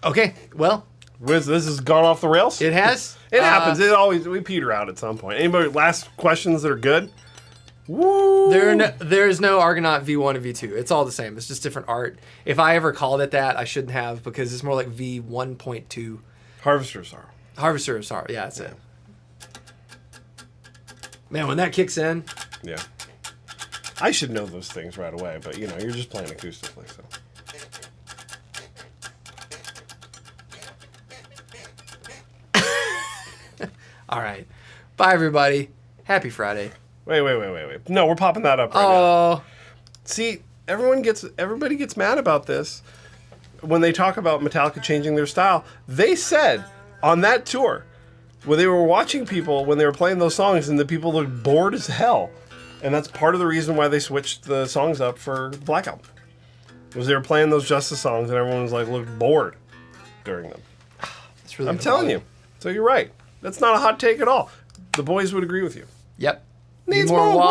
Okay. Well, This has gone off the rails? it has. It happens. We peter out at some point. Anybody, last questions that are good? Woo! There is no Argonaut V1 and V2. It's all the same. It's just different art. If I ever called it that, I shouldn't have, because it's more like V1.2. Harvester Sorrow. Harvester of Sorrow. Yeah, that's it. Man, when that kicks in, Yeah. I should know those things right away, but you're just playing acoustically, so. all right. Bye, everybody. Happy Friday. Wait. No, we're popping that up right now. Oh, See, everybody gets mad about this when they talk about Metallica changing their style. They said on that tour, when they were watching people when they were playing those songs, and the people looked bored as hell, and that's part of the reason why they switched the songs up for Black Album. Was they were playing those Justice songs, and everyone was like looked bored during them. that's really. I'm telling you. So you're right. That's not a hot take at all. The boys would agree with you. Yep. Needs more more wine.